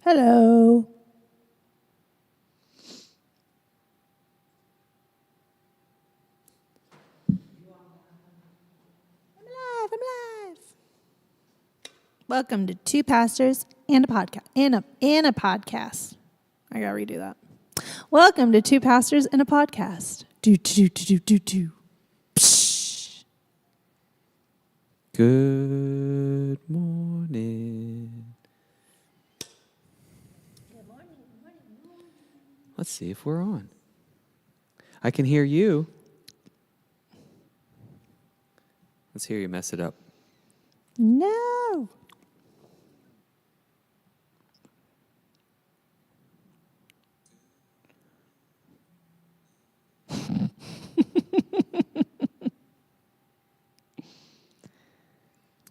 Hello. I'm live. Welcome to Two Pastors and a Podcast. And a podcast. I gotta redo that. Welcome to Two Pastors and a Podcast. Do. Psh. Good morning. Good morning. Let's see if we're on. I can hear you. Let's hear you mess it up. No.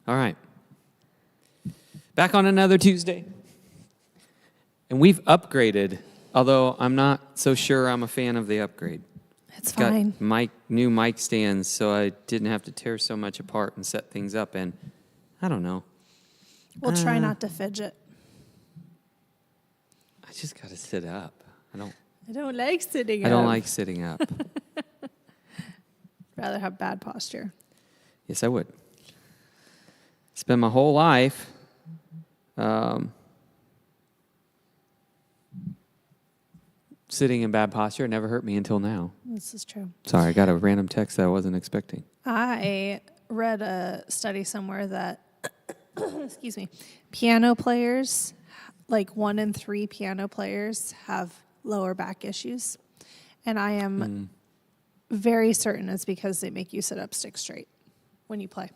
All right. Back on another Tuesday. And we've upgraded, although I'm not so sure I'm a fan of the upgrade. It's fine. Got new mic stands, so I didn't have to tear so much apart and set things up. And I don't know. We'll try not to fidget. I just got to sit up. I don't like sitting up. I don't like sitting up. Rather have bad posture. Yes, I would. Spend my whole life sitting in bad posture. It never hurt me until now. This is true. Sorry, I got a random text that I wasn't expecting. I read a study somewhere that, excuse me, piano players, like 1 in 3 piano players have lower back issues. And I am very certain it's because they make you sit up stick straight when you play.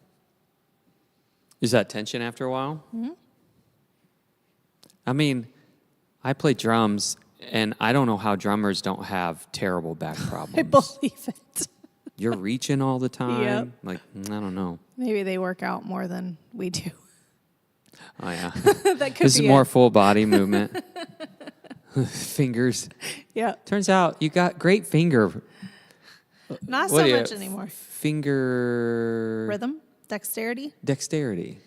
Is that tension after a while? Mm-hmm. I mean, I play drums, and I don't know how drummers don't have terrible back problems. I believe it. You're reaching all the time. Yep. Like, I don't know. Maybe they work out more than we do. Oh, yeah. That could This is be more it. full body movement. Fingers. Yeah. Turns out you got great finger. Not What so do you- much anymore. Finger. Rhythm? Dexterity? Dexterity.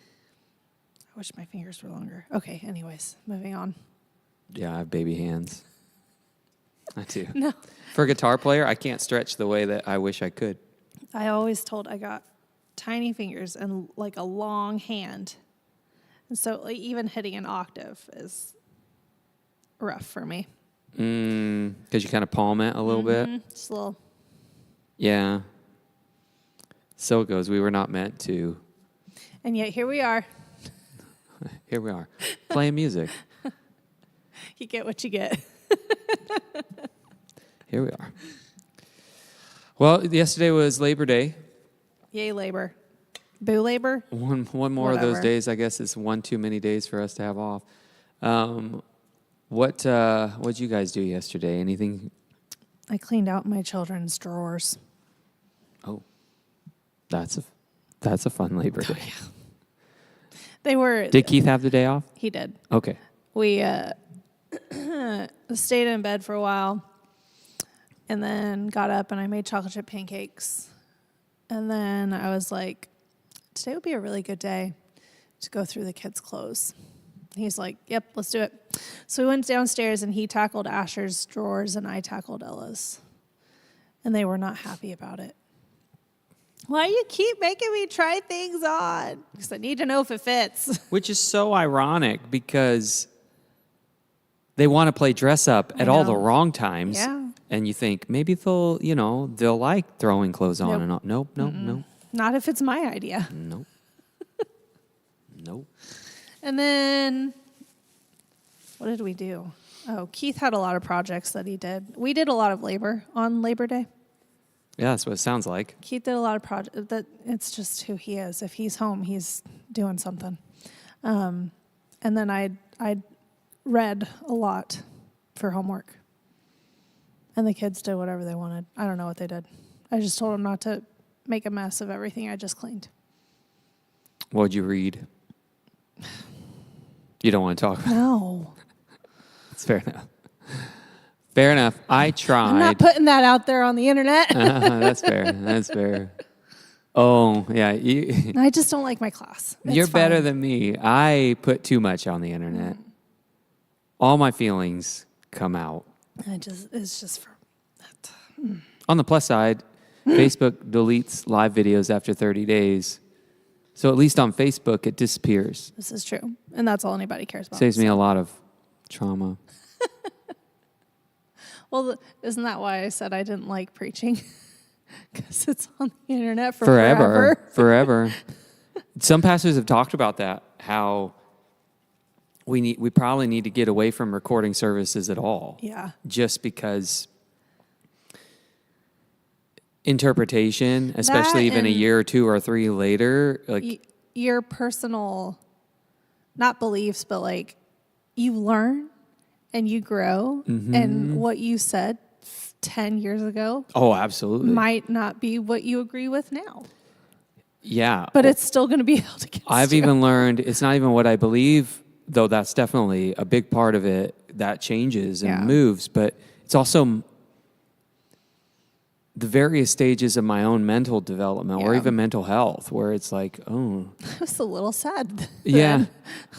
I wish my fingers were longer. Okay, anyways, moving on. Yeah, I have baby hands. I do. No. For a guitar player, I can't stretch the way that I wish I could. I always told I got tiny fingers and like a long hand. And so like, even hitting an octave is rough for me. Because you kind of palm it a little bit. Just a little. Yeah. So it goes. We were not meant to. And yet here we are. Here we are. Playing music. You get what you get. Here we are. Well, yesterday was Labor Day. Yay, labor. Boo labor? One more of those Whatever. days. I guess it's one too many days for us to have off. What'd you guys do yesterday? Anything? I cleaned out my children's drawers. Oh, that's a fun Labor Day. They were. Did Keith have the day off? He did. Okay. We stayed in bed for a while and then got up and I made chocolate chip pancakes. And then I was like, today would be a really good day to go through the kids' clothes. He's like, yep, let's do it. So we went downstairs and he tackled Asher's drawers and I tackled Ella's. And they were not happy about it. Why do you keep making me try things on? Because I need to know if it fits. Which is so ironic because they want to play dress up I at all the know. wrong times. Yeah. And you think maybe they'll like throwing clothes on Nope. and all. Nope. Not if it's my idea. Nope. And then, what did we do? Oh, Keith had a lot of projects that he did. We did a lot of labor on Labor Day. Yeah, that's what it sounds like. Keith did a lot of projects. That it's just who he is. If he's home, he's doing something. And then I read a lot for homework. And the kids did whatever they wanted. I don't know what they did. I just told them not to make a mess of everything I just cleaned. What'd you read? You don't want to talk about it. No. It's fair enough. Fair enough. I tried. I'm not putting that out there on the internet. That's fair. That's fair. Oh, yeah. I just don't like my class. It's You're better fine. than me. I put too much on the internet. all my feelings come out. It's just for that. On the plus side, Facebook deletes live videos after 30 days. So at least on Facebook, it disappears. This is true. And that's all anybody cares about. Saves me a lot of trauma. Well, isn't that why I said I didn't like preaching? Because it's on the internet for Forever. Some pastors have talked about that, how we probably need to get away from recording services at all. Yeah. Just because interpretation, especially even a year or 2 or 3 later, like your personal, not beliefs, but like you learn and you grow, and what you said 10 years ago, oh, absolutely, might not be what you agree with now. Yeah, but it's still going to be held against I've you. even learned it's not even what I believe, though that's definitely a big part of it that changes and moves, but it's also the various stages of my own mental development or even mental health, where it's like, oh, I was a little sad. Yeah.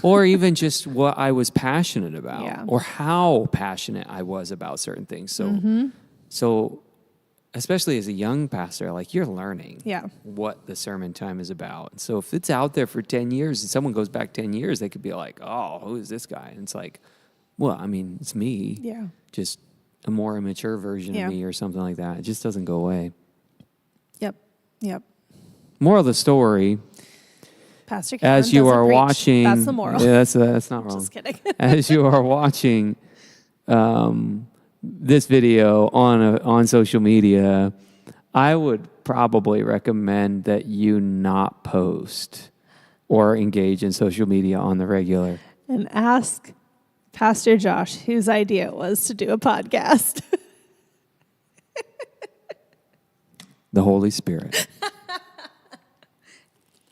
Or even just what I was passionate about or how passionate I was about certain things. So, so especially as a young pastor, like you're learning what the sermon time is about. So if it's out there for 10 years and someone goes back 10 years, they could be like, oh, who is this guy? And it's like, well, I mean, it's me. Yeah. Just a more immature version of me or something like that. It just doesn't go away. Yep. Moral of the story. Pastor Cameron as you are preach. Watching, that's the moral. Yeah, that's not wrong. Just kidding. As you are watching this video on social media, I would probably recommend that you not post or engage in social media on the regular. And ask Pastor Josh whose idea it was to do a podcast. The Holy Spirit.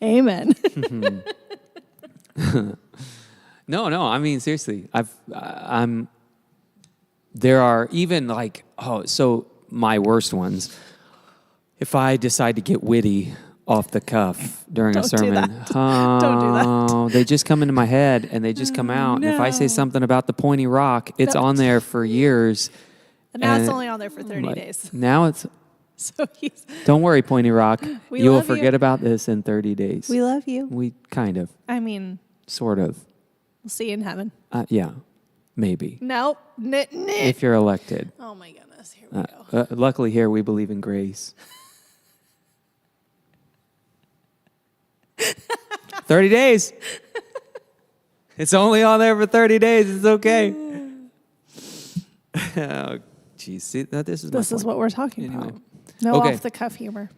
Amen. No. I mean, seriously, there are even like, so my worst ones. If I decide to get witty off the cuff during a sermon, Don't do that. They just come into my head and they just come out. And if I say something about the pointy rock, it's on there for years. And now it's only on there for 30 days. Now it's. So don't worry, Pointy Rock. You will forget you. about this in 30 days. We love you. We kind of. I mean. Sort of. We'll see you in heaven. Yeah. Maybe. Nope. If you're elected. Oh my goodness. Here we go. Luckily here we believe in grace. 30 days. It's only on there for 30 days. It's okay. Oh, geez. See, this is what we're talking about. No off the cuff humor.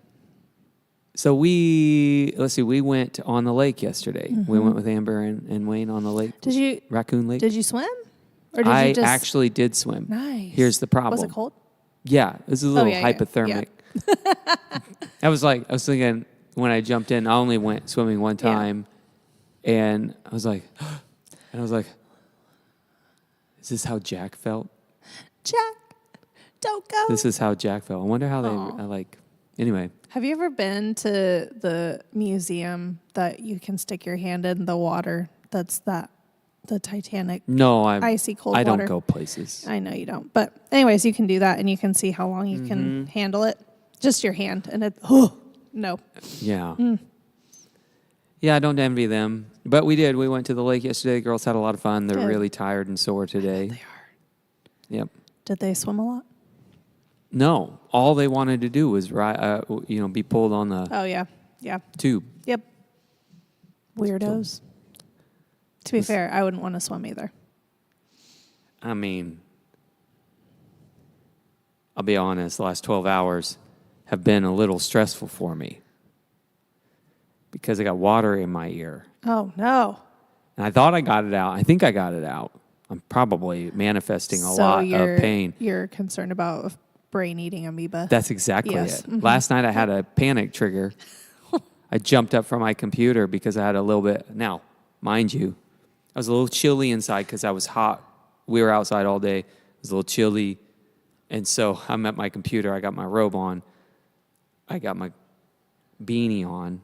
So we went on the lake yesterday. We went with Amber and Wayne on the lake. Raccoon Lake. Did you swim? Or did I actually did swim. Nice. Here's the problem. Was it cold? Yeah, it was a little hypothermic. Yeah. I was thinking when I jumped in, I only went swimming one time, and I was like, is this how Jack felt? Jack, don't go. This is how Jack felt. I wonder how anyway. Have you ever been to the museum that you can stick your hand in the water? That's the Titanic. No, icy cold water. I don't go places. I know you don't. But anyways, you can do that and you can see how long you can handle it. Just your hand. And no. Yeah. Yeah, I don't envy them. But we did. We went to the lake yesterday. The girls had a lot of fun. They're really tired and sore today. They are. Yep. Did they swim a lot? No. All they wanted to do was be pulled on the tube. Yep. Weirdos. To be fair, I wouldn't want to swim either. I mean, I'll be honest, the last 12 hours have been a little stressful for me because I got water in my ear. Oh, no. And I thought I got it out. I think I got it out. I'm probably manifesting a lot of pain. You're concerned about brain-eating amoeba. That's exactly it. Mm-hmm. Last night I had a panic trigger. I jumped up from my computer because I had a little bit. Now, mind you, I was a little chilly inside because I was hot. We were outside all day. It was a little chilly. And so I'm at my computer. I got my robe on. I got my beanie on.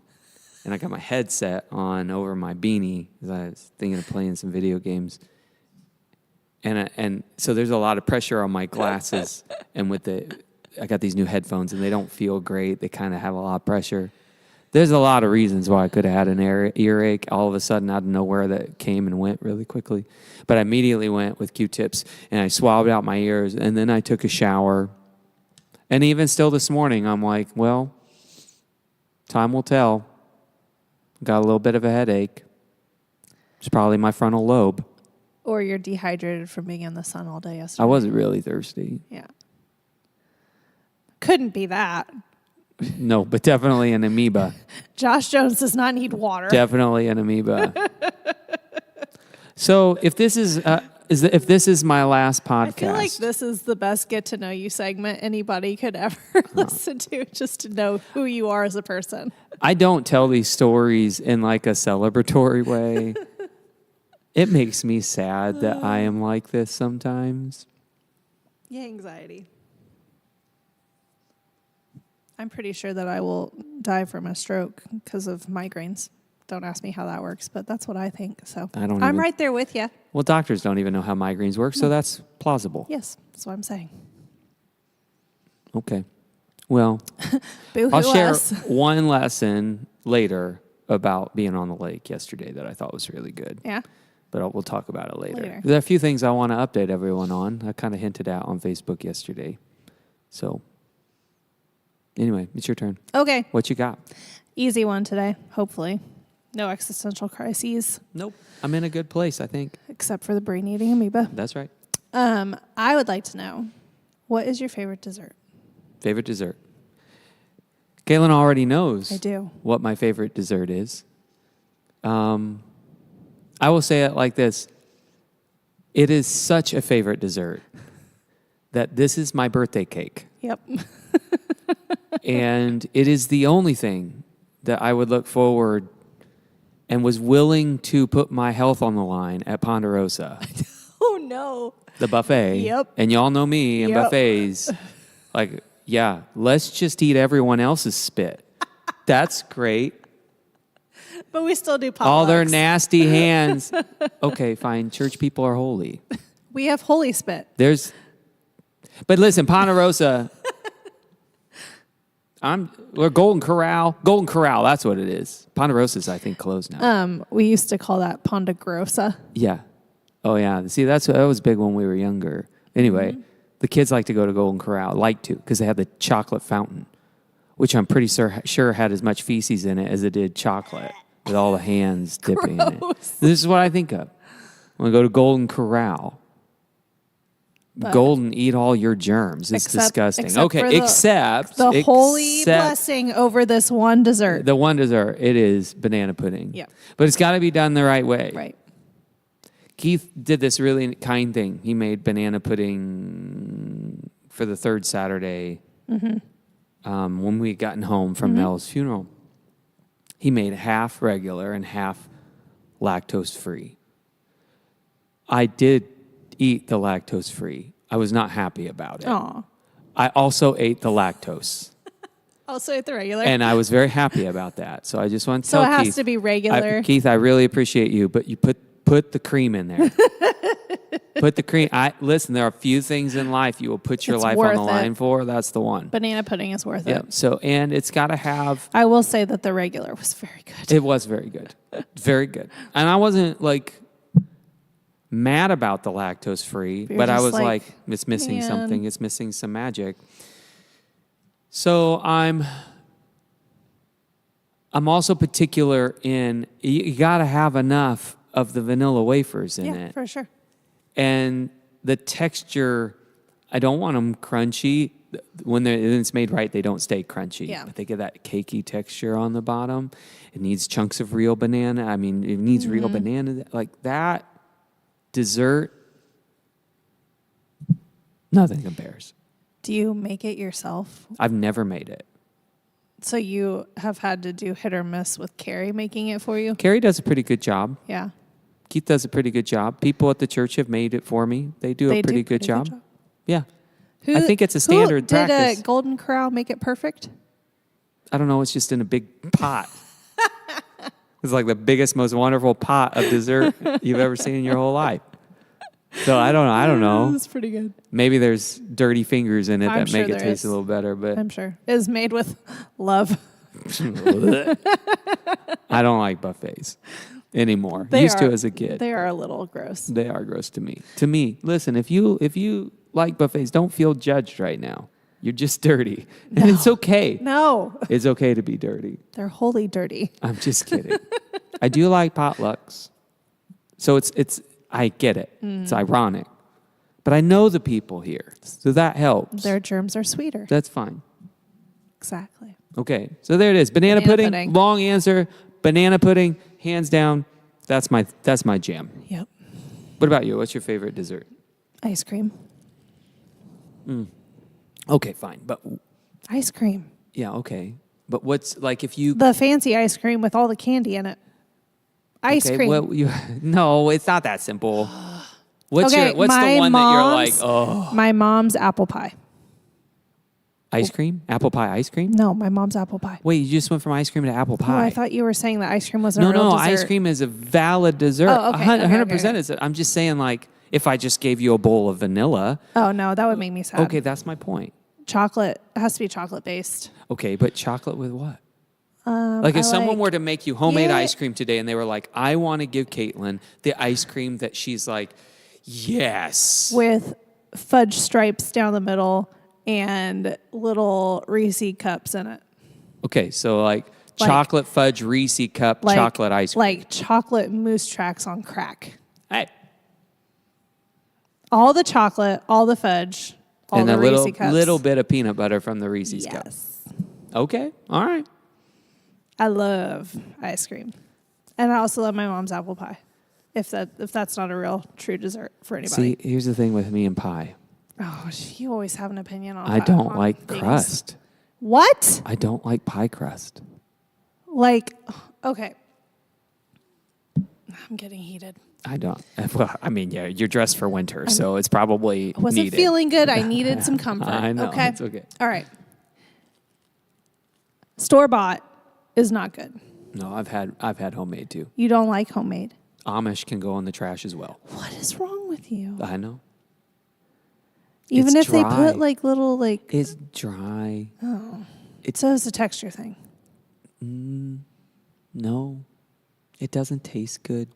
And I got my headset on over my beanie because I was thinking of playing some video games. And so there's a lot of pressure on my glasses. And I got these new headphones, and they don't feel great. They kind of have a lot of pressure. There's a lot of reasons why I could have had an earache all of a sudden out of nowhere that came and went really quickly. But I immediately went with Q-tips, and I swabbed out my ears, and then I took a shower. And even still this morning, I'm like, well, time will tell. Got a little bit of a headache. It's probably my frontal lobe. Or you're dehydrated from being in the sun all day yesterday. I wasn't really thirsty. Yeah. Couldn't be that. No, but definitely an amoeba. Josh Jones does not need water. Definitely an amoeba. So if this is my last podcast, I feel like this is the best get to know you segment anybody could ever listen to, just to know who you are as a person. I don't tell these stories in like a celebratory way. It makes me sad that I am like this sometimes. Yeah, anxiety. I'm pretty sure that I will die from a stroke because of migraines. Don't ask me how that works, but that's what I think. So I'm right there with you. Well, doctors don't even know how migraines work, so that's plausible. Yes, that's what I'm saying. Okay. Well, I'll share one lesson later about being on the lake yesterday that I thought was really good. Yeah. But we'll talk about it later. There are a few things I want to update everyone on. I kind of hinted at on Facebook yesterday. So anyway, it's your turn. Okay. What you got? Easy one today, hopefully. No existential crises. Nope. I'm in a good place, I think. Except for the brain-eating amoeba. That's right. I would like to know, what is your favorite dessert? Favorite dessert? Caitlin already knows. I do. What my favorite dessert is. I will say it like this. It is such a favorite dessert that this is my birthday cake. Yep. And it is the only thing that I would look forward and was willing to put my health on the line at Ponderosa. Oh, no. The buffet. Yep. And y'all know me and buffets. Like, yeah, let's just eat everyone else's spit. That's great. But we still do potlucks. All their nasty hands. Okay, fine. Church people are holy. We have holy spit. But listen, Ponderosa. We're Golden Corral. Golden Corral, that's what it is. Ponderosa's, I think, closed now. We used to call that Pondegrosa. Yeah. Oh, yeah. See, that was big when we were younger. Anyway, the kids like to go to Golden Corral. Like to, because they have the chocolate fountain, which I'm pretty sure had as much feces in it as it did chocolate, with all the hands dipping in it. This is what I think of when I go to Golden Corral. But Golden, eat all your germs. It's disgusting. Except the holy blessing over this one dessert. The one dessert, it is banana pudding. Yeah. But it's got to be done the right way. Right. Keith did this really kind thing. He made banana pudding for the third Saturday when we had gotten home from Mel's funeral. He made half regular and half lactose free. I did eat the lactose free. I was not happy about it. Aww. I also ate the lactose. Also ate the regular. And I was very happy about that. So I just want to tell Keith. So it has to be regular. Keith, I really appreciate you, but you put the cream in there. Put the cream. Listen, there are a few things in life you will put your life on the line for. That's the one. Banana pudding is worth it. So, and it's got to have. I will say that the regular was very good. It was very good. Very good. And I wasn't mad about the lactose free, but I was like, it's missing something. It's missing some magic. So I'm also particular in, you got to have enough of the vanilla wafers in it. Yeah, for sure. And the texture, I don't want them crunchy. When it's made right, they don't stay crunchy. Yeah. But they get that cakey texture on the bottom. It needs chunks of real banana. I mean, it needs real banana. Like that dessert, nothing compares. Do you make it yourself? I've never made it. So you have had to do hit or miss with Carrie making it for you? Carrie does a pretty good job. Yeah. Keith does a pretty good job. People at the church have made it for me. They do a pretty good job. Yeah. I think it's a standard practice. Did Golden Corral make it perfect? I don't know. It's just in a big pot. It's like the biggest, most wonderful pot of dessert you've ever seen in your whole life. So I don't know. That's pretty good. Maybe there's dirty fingers in it I'm that sure make it there taste is. a little better, but I'm sure. It is made with love. I don't like buffets anymore. They Used to are- as a kid. They are a little gross. They are gross to me. To me, listen, if you like buffets, don't feel judged right now. You're just dirty. And it's okay. No, It's okay to be dirty. they're wholly dirty. I'm just kidding. I do like potlucks. So it's I get it. It's ironic. But I know the people here. So that helps. Their germs are sweeter. That's fine. Exactly. Okay. So there it is. Banana pudding. Long answer. Banana pudding, hands down. That's my jam. Yep. What about you? What's your favorite dessert? Ice cream. Okay, fine. But Ice cream. yeah, okay. But what's like if you The fancy ice cream with all the candy in it. Ice cream. Well, no, it's not that simple. What's Okay, what's the my one that you're like, mom's- oh, My mom's apple pie. ice cream? Apple pie ice cream? No, my mom's apple pie. Wait, you just went from ice cream to apple Oh, pie. I thought you were saying that ice cream wasn't a no, real no, dessert. ice cream is a valid dessert. Oh, okay, 100% okay. is. I'm just saying, like, if I just gave you a bowl of vanilla, Oh, no, that would make me sad. okay, that's my point. Chocolate. It has to be chocolate based. Okay, but chocolate with what? Like if I someone like- were to make you homemade Yeah. ice cream today and they were like, I want to give Caitlin the ice cream that she's like, yes. With fudge stripes down the middle and little Reese cups in it. Okay, so like chocolate fudge Reese cup Like, chocolate ice cream. Like chocolate mousse tracks on crack. Hey. All the chocolate, all the fudge, all And the a Reese little, cups. little bit of peanut butter from the Reese's cup. Yes. Okay, all right. I love ice cream. And I also love my mom's apple pie. If that's not a real true dessert for anybody. See, here's the thing with me and pie. Oh, you always have an opinion on I don't on like things. crust. What? I don't like pie crust. Like, okay. I'm getting heated. I don't. Well, I mean, yeah, you're dressed for winter, so it's probably I wasn't needed. feeling good. I needed some comfort. I know. Okay. It's okay. All right. Store bought is not good. No, I've had homemade too. You don't like homemade. Amish can go in the trash as well. What is wrong with you? I know. Even It's if they dry. put like little like. It's dry. So it's a texture thing. No, it doesn't taste good.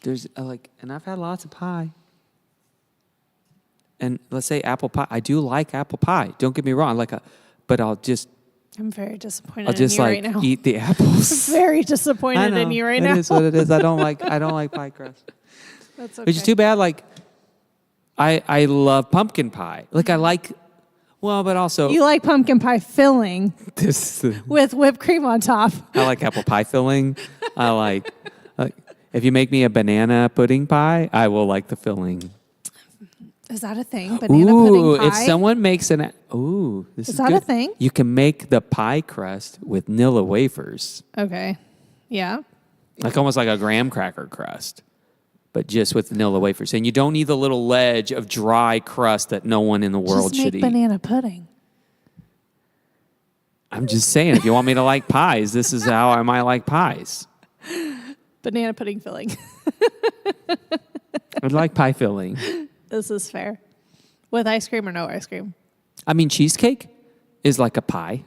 There's and I've had lots of pie. And let's say apple pie. I do like apple pie. Don't get me wrong. But I'll just I'm very disappointed I'll just in you like right now. eat the apples. Very I disappointed know. in you right now. It is what it is. I don't like pie crust. That's okay. Which is too bad. Like I love pumpkin pie. Like I like. Well, but also You like pumpkin pie filling this. with whipped cream on top. I like apple pie filling. I like if you make me a banana pudding pie, I will like the filling. Is that a thing? Banana pudding pie? If someone makes this is that good. a thing? You can make the pie crust with Nilla wafers, Okay. Yeah. like almost like a graham cracker crust, but just with Nilla wafers. And you don't need the little ledge of dry crust that no one in the world Just should make eat. banana pudding. I'm just saying, if you want me to like pies, this is how I might like pies. Banana pudding filling. I'd like pie filling. This is fair. With ice cream or no ice cream? I mean, cheesecake is like a pie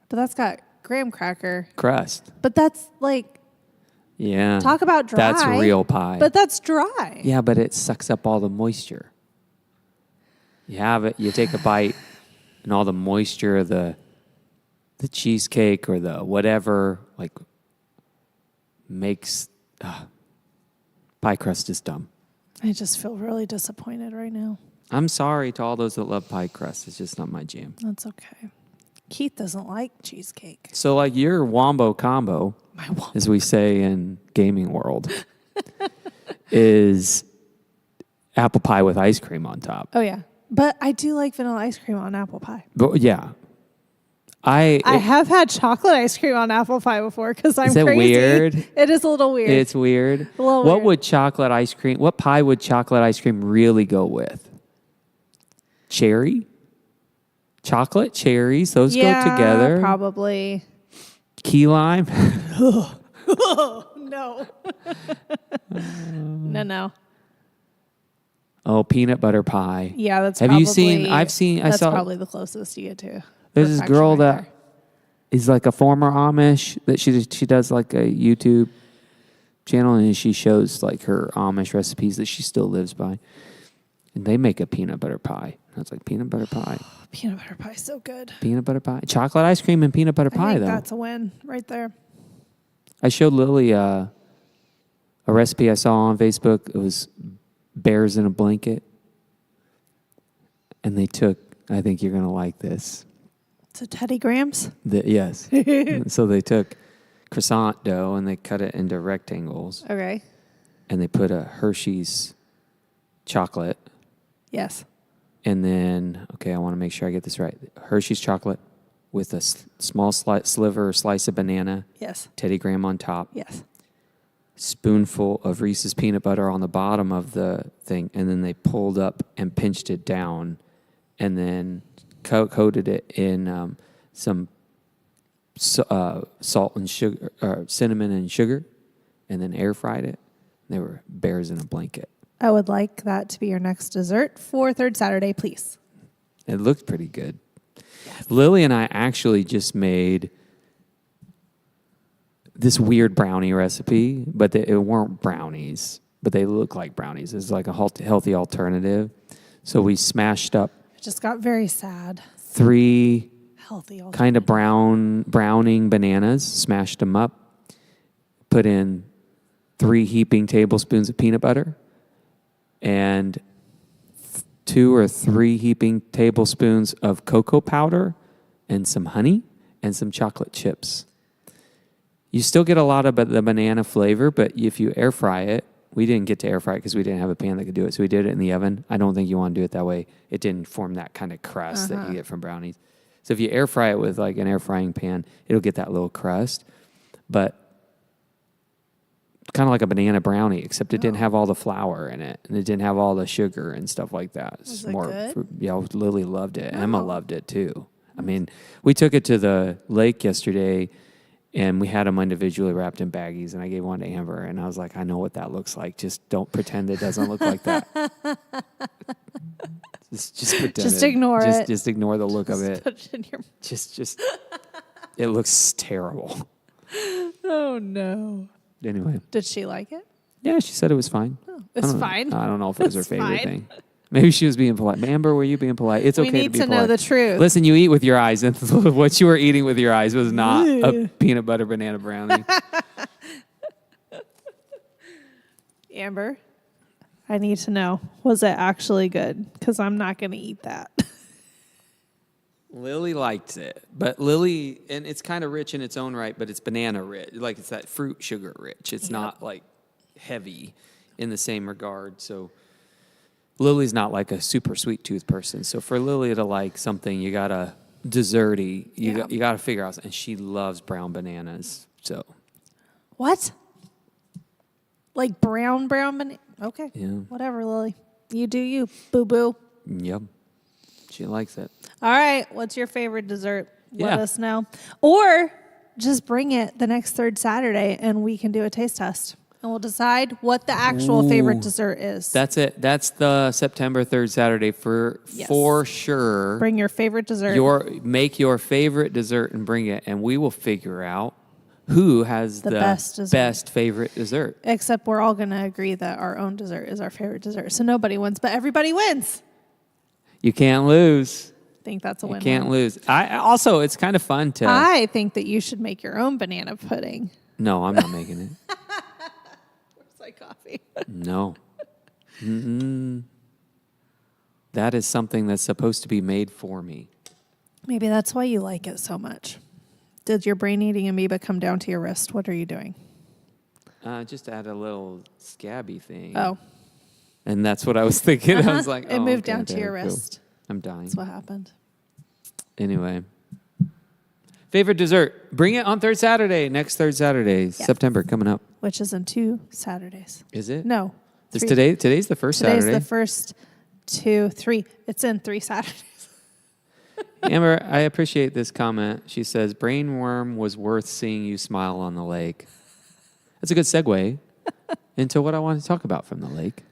But that's got graham cracker. crust. But that's like, Yeah. talk about dry. That's real pie. But that's dry. Yeah, but it sucks up all the moisture. You have it, you take a bite, and all the moisture of the cheesecake or the whatever, like, makes pie crust is dumb. I just feel really disappointed right now. I'm sorry to all those that love pie crust. It's just not my jam. That's okay. Keith doesn't like cheesecake. So, like, your wombo combo, My wombo. as we say in gaming world, is apple pie with ice cream on top. Oh, yeah. But I do like vanilla ice cream on apple pie. But yeah, I have had chocolate ice cream on apple pie before because I'm Is that crazy. weird? It is a little weird. It's weird. A little What weird. would chocolate ice cream? What pie would chocolate ice cream really go with? Cherry, chocolate, cherries. Those go together. Probably. Key lime. No. No. Oh, peanut butter pie. Yeah, that's Have probably, you seen? I've seen. I that's saw. probably the closest you get to. There's this perfection girl right that there. is like a former Amish that she does like a YouTube channel, and she shows like her Amish recipes that she still lives by. And they make a peanut butter pie. I was like, peanut butter pie. Peanut butter pie is so good. Peanut butter pie. Chocolate ice cream and peanut butter I pie, think though. that's a win right there. I showed Lily a recipe I saw on Facebook. It was bears in a blanket. And they took, I think you're going to like this. So Teddy Grahams? Yes. So they took croissant dough and they cut it into rectangles. Okay. And they put a Hershey's chocolate. Yes. And then, okay, I want to make sure I get this right. Hershey's chocolate with a small sliver or slice of banana. Yes. Teddy Graham on top. Yes. Spoonful of Reese's peanut butter on the bottom of the thing. And then they pulled up and pinched it down. And then coated it in some salt and sugar, or cinnamon and sugar. And then air fried it. They were bears in a blanket. I would like that to be your next dessert for third Saturday, please. It looked pretty good. Yes. Lily and I actually just made this weird brownie recipe, but it weren't brownies, but they look like brownies. It's like a healthy alternative. So we smashed up. It just got very sad. 3 healthy kind of browning bananas, smashed them up, put in 3 heaping tablespoons of peanut butter, and 2 or 3 heaping tablespoons of cocoa powder and some honey and some chocolate chips. You still get a lot of the banana flavor, but if you air fry it, we didn't get to air fry it because we didn't have a pan that could do it, so we did it in the oven. I don't think you want to do it that way. It didn't form that kind of crust that you get from brownies. So if you air fry it with like an air frying pan, it'll get that little crust, but kind of like a banana brownie, except it didn't have all the flour in it, and it didn't have all the sugar and stuff like that. Was it good? Yeah, Lily loved it. Emma loved it too. I mean, we took it to the lake yesterday, and we had them individually wrapped in baggies, and I gave one to Amber, and I was like, I know what that looks like. Just don't pretend it doesn't look like that. Just pretend. Just ignore it. Just ignore the look of it. Put it in your... Just, it looks terrible. Oh, no. Anyway. Did she like it? Yeah, she said it was fine. Oh, it's fine? I don't know if it was her favorite thing. Maybe she was being polite. Amber, were you being polite? It's okay to be polite. We need to know the truth. Listen, you eat with your eyes, and what you were eating with your eyes was not a peanut butter banana brownie. Amber, I need to know, was it actually good? Because I'm not going to eat that. Lily liked it, but Lily, and it's kind of rich in its own right, but it's banana rich. Like it's that fruit sugar rich. It's not like heavy in the same regard. So Lily's not like a super sweet tooth person. So for Lily to like something, you gotta desserty. You gotta figure out. And she loves brown bananas. So what? Like brown banana? Okay. Yeah. Whatever, Lily. You do you, boo boo. Yep. She likes it. All right. What's your favorite dessert? Let Yeah. us know. Or just bring it the next third Saturday and we can do a taste test. And we'll decide what the actual favorite dessert is. That's it. That's the September 3rd Saturday for sure. Bring your favorite dessert. Make your favorite dessert and bring it, and we will figure out who has the best favorite dessert. Except we're all going to agree that our own dessert is our favorite dessert. So nobody wins, but everybody wins. You can't lose. I think that's a win. You can't lose. Also, it's kind of fun to... I think that you should make your own banana pudding. No, I'm not making it. Where's my coffee? No. That is something that's supposed to be made for me. Maybe that's why you like it so much. Did your brain-eating amoeba come down to your wrist? What are you doing? Just add a little scabby thing. Oh. And that's what I was thinking. I was like, it moved down to your wrist. I'm dying. That's what happened. Anyway. Favorite dessert. Bring it on next third Saturday, September, coming up. Which is in 2 Saturdays. Is it? No. Is today's the first Saturday? Today's the first 2, 3. It's in 3 Saturdays. Amber, I appreciate this comment. She says, brainworm was worth seeing you smile on the lake. That's a good segue into what I want to talk about from the lake.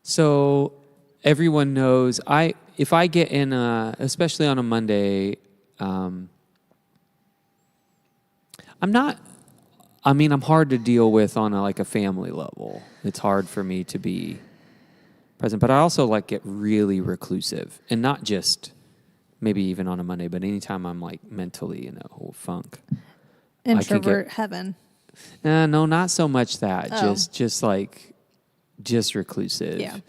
So everyone knows if I get in especially on a Monday, I'm hard to deal with on a family level. It's hard for me to be present, but I also get really reclusive, and not just maybe even on a Monday, but anytime I'm mentally in a whole funk. Introvert heaven. No, not so much that. Oh. Just reclusive. Yeah.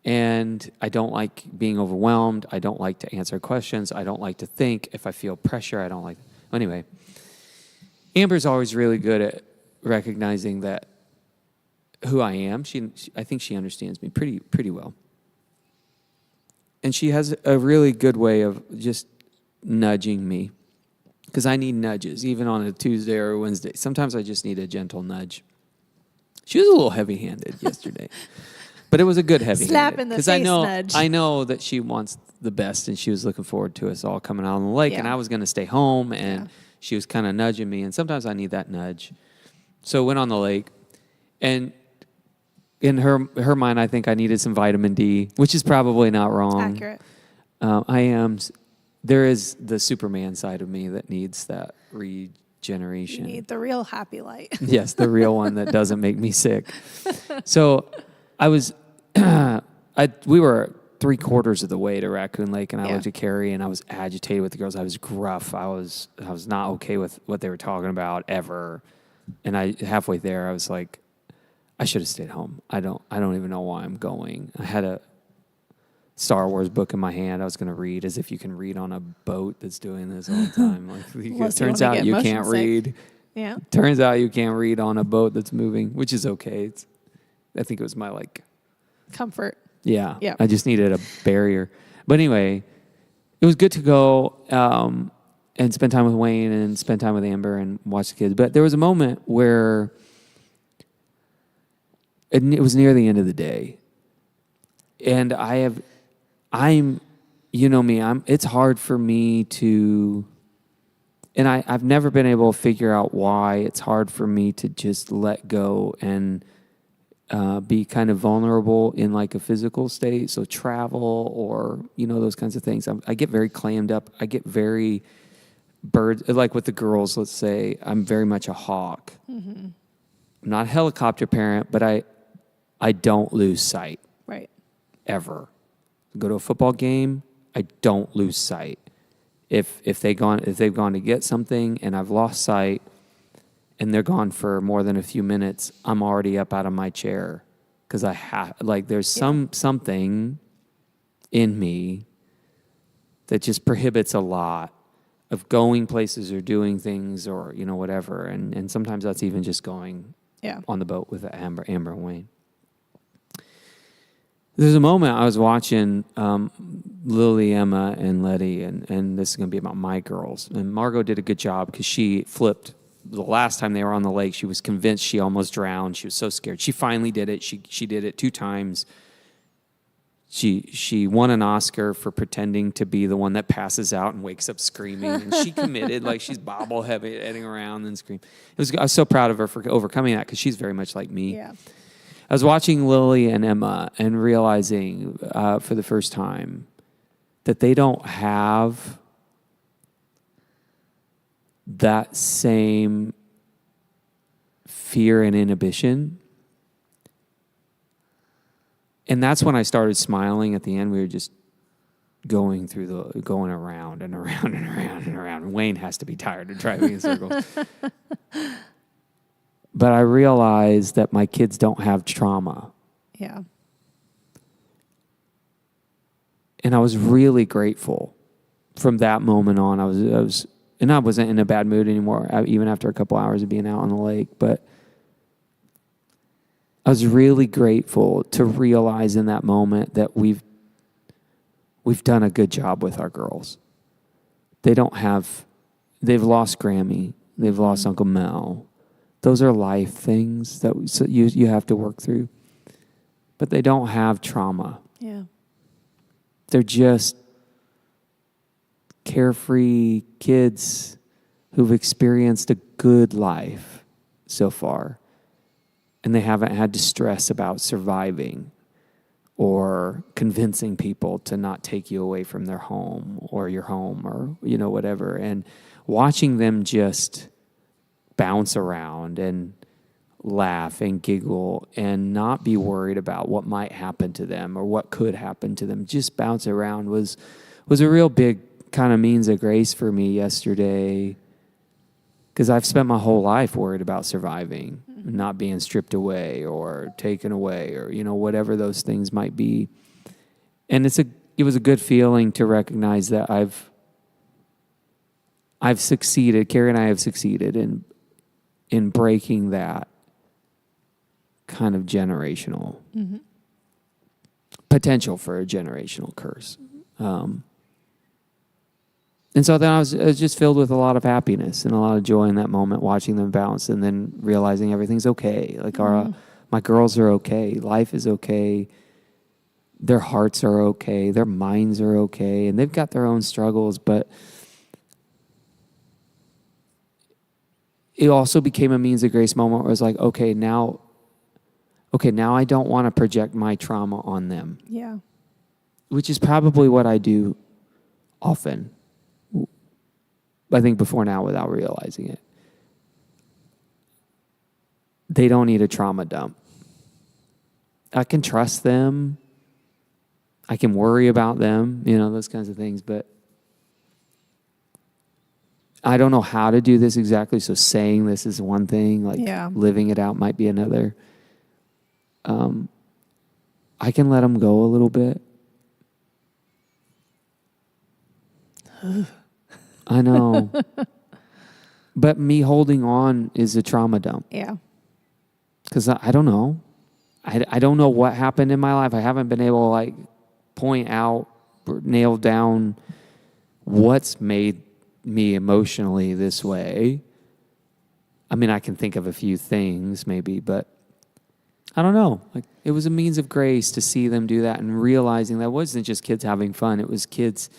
And I don't like being overwhelmed. I don't like to answer questions. I don't like to think. If I feel pressure, I don't like. Anyway, Amber's always really good at recognizing that who I am. I think she understands me pretty well. And she has a really good way of just nudging me, because I need nudges, even on a Tuesday or a Wednesday. Sometimes I just need a gentle nudge. She was a little heavy-handed yesterday, but it was a good heavy-handed. Slap in the face nudge. I know that she wants the best, and she was looking forward to us all coming out on the lake, and I was going to stay home, and she was kind of nudging me, and sometimes I need that nudge. So I went on the lake, and in her mind, I think I needed some vitamin D, which is probably not wrong. Accurate. There is the Superman side of me that needs that regeneration. You need the real happy light. Yes, the real one that doesn't make me sick. So I was, we were 3/4 of the way to Raccoon Lake, and I looked at Carrie, and I was agitated with the girls. I was gruff. I was not okay with what they were talking about ever. And halfway there, I was like, I should have stayed home. I don't even know why I'm going. I had a Star Wars book in my hand. I was going to read, as if you can read on a boat that's doing this all the time. It turns out you can't read. Yeah. Turns out you can't read on a boat that's moving, which is okay. I think it was my comfort. Yeah. Yeah. I just needed a barrier. But anyway, it was good to go and spend time with Wayne and spend time with Amber and watch the kids. But there was a moment where it was near the end of the day, and it's hard for me to, and I've never been able to figure out why it's hard for me to just let go and be kind of vulnerable in a physical state. So travel or, those kinds of things. I get very clammed up. I get very with the girls, let's say, I'm very much a hawk. Mm-hmm. I'm not a helicopter parent, but I don't lose sight. Right. Ever. Go to a football game, I don't lose sight. If they've gone to get something and I've lost sight and they're gone for more than a few minutes, I'm already up out of my chair, because I have there's something in me that just prohibits a lot of going places or doing things or whatever, and sometimes that's even just going on the boat with Amber and Wayne. There's a moment I was watching Lily, Emma, and Letty, and this is going to be about my girls. And Margot did a good job, because she flipped. The last time they were on the lake, she was convinced she almost drowned. She was so scared. She finally did it. She did it 2 times. She won an Oscar for pretending to be the one that passes out and wakes up screaming. And she committed, she's bobbleheading around and screaming. I was so proud of her for overcoming that, because she's very much like me. Yeah. I was watching Lily and Emma and realizing for the first time that they don't have that same fear and inhibition. And that's when I started smiling at the end. We were just going around and around and around and around. Wayne has to be tired of driving in circles. But I realized that my kids don't have trauma. Yeah. And I was really grateful from that moment on. I wasn't in a bad mood anymore, even after a couple hours of being out on the lake. But I was really grateful to realize in that moment that we've done a good job with our girls. They've lost Grammy. They've lost Uncle Mel. Those are life things that you have to work through. But they don't have trauma. Yeah. They're just carefree kids who've experienced a good life so far. And they haven't had to stress about surviving or convincing people to not take you away from their home or your home or, whatever. And watching them just bounce around and laugh and giggle and not be worried about what might happen to them or what could happen to them, just bounce around was a real big kind of means of grace for me yesterday, because I've spent my whole life worried about surviving, not being stripped away or taken away or, whatever those things might be. And it was a good feeling to recognize that I've succeeded, Carrie and I have succeeded in breaking that kind of generational potential for a generational curse. And so then I was just filled with a lot of happiness and a lot of joy in that moment, watching them bounce and then realizing everything's okay. Like my girls are okay. Life is okay. Their hearts are okay. Their minds are okay. And they've got their own struggles, but it also became a means of grace moment where I was like, okay, now I don't want to project my trauma on them. Yeah. Which is probably what I do often. I think before now without realizing it. They don't need a trauma dump. I can trust them. I can worry about them, those kinds of things, but I don't know how to do this exactly. So saying this is one thing, living it out might be another. I can let them go a little bit. I know. But me holding on is a trauma dump. Yeah. Because I don't know. I don't know what happened in my life. I haven't been able to point out or nail down what's made me emotionally this way. I mean, I can think of a few things maybe, but I don't know. It was a means of grace to see them do that and realizing that wasn't just kids having fun. It was kids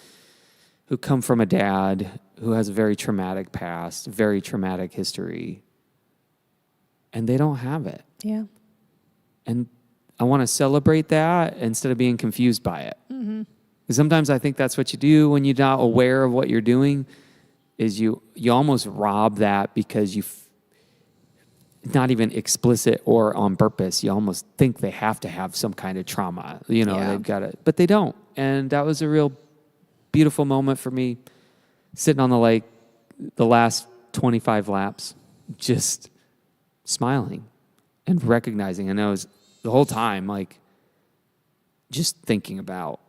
who come from a dad who has a very traumatic past, very traumatic history, and they don't have it. Yeah. And I want to celebrate that instead of being confused by it. Mm-hmm. Sometimes I think that's what you do when you're not aware of what you're doing, is you almost rob that because not even explicit or on purpose. You almost think they have to have some kind of trauma. They've got it, but they don't. And that was a real beautiful moment for me, sitting on the lake, the last 25 laps, just smiling and recognizing. And I was the whole time, just thinking about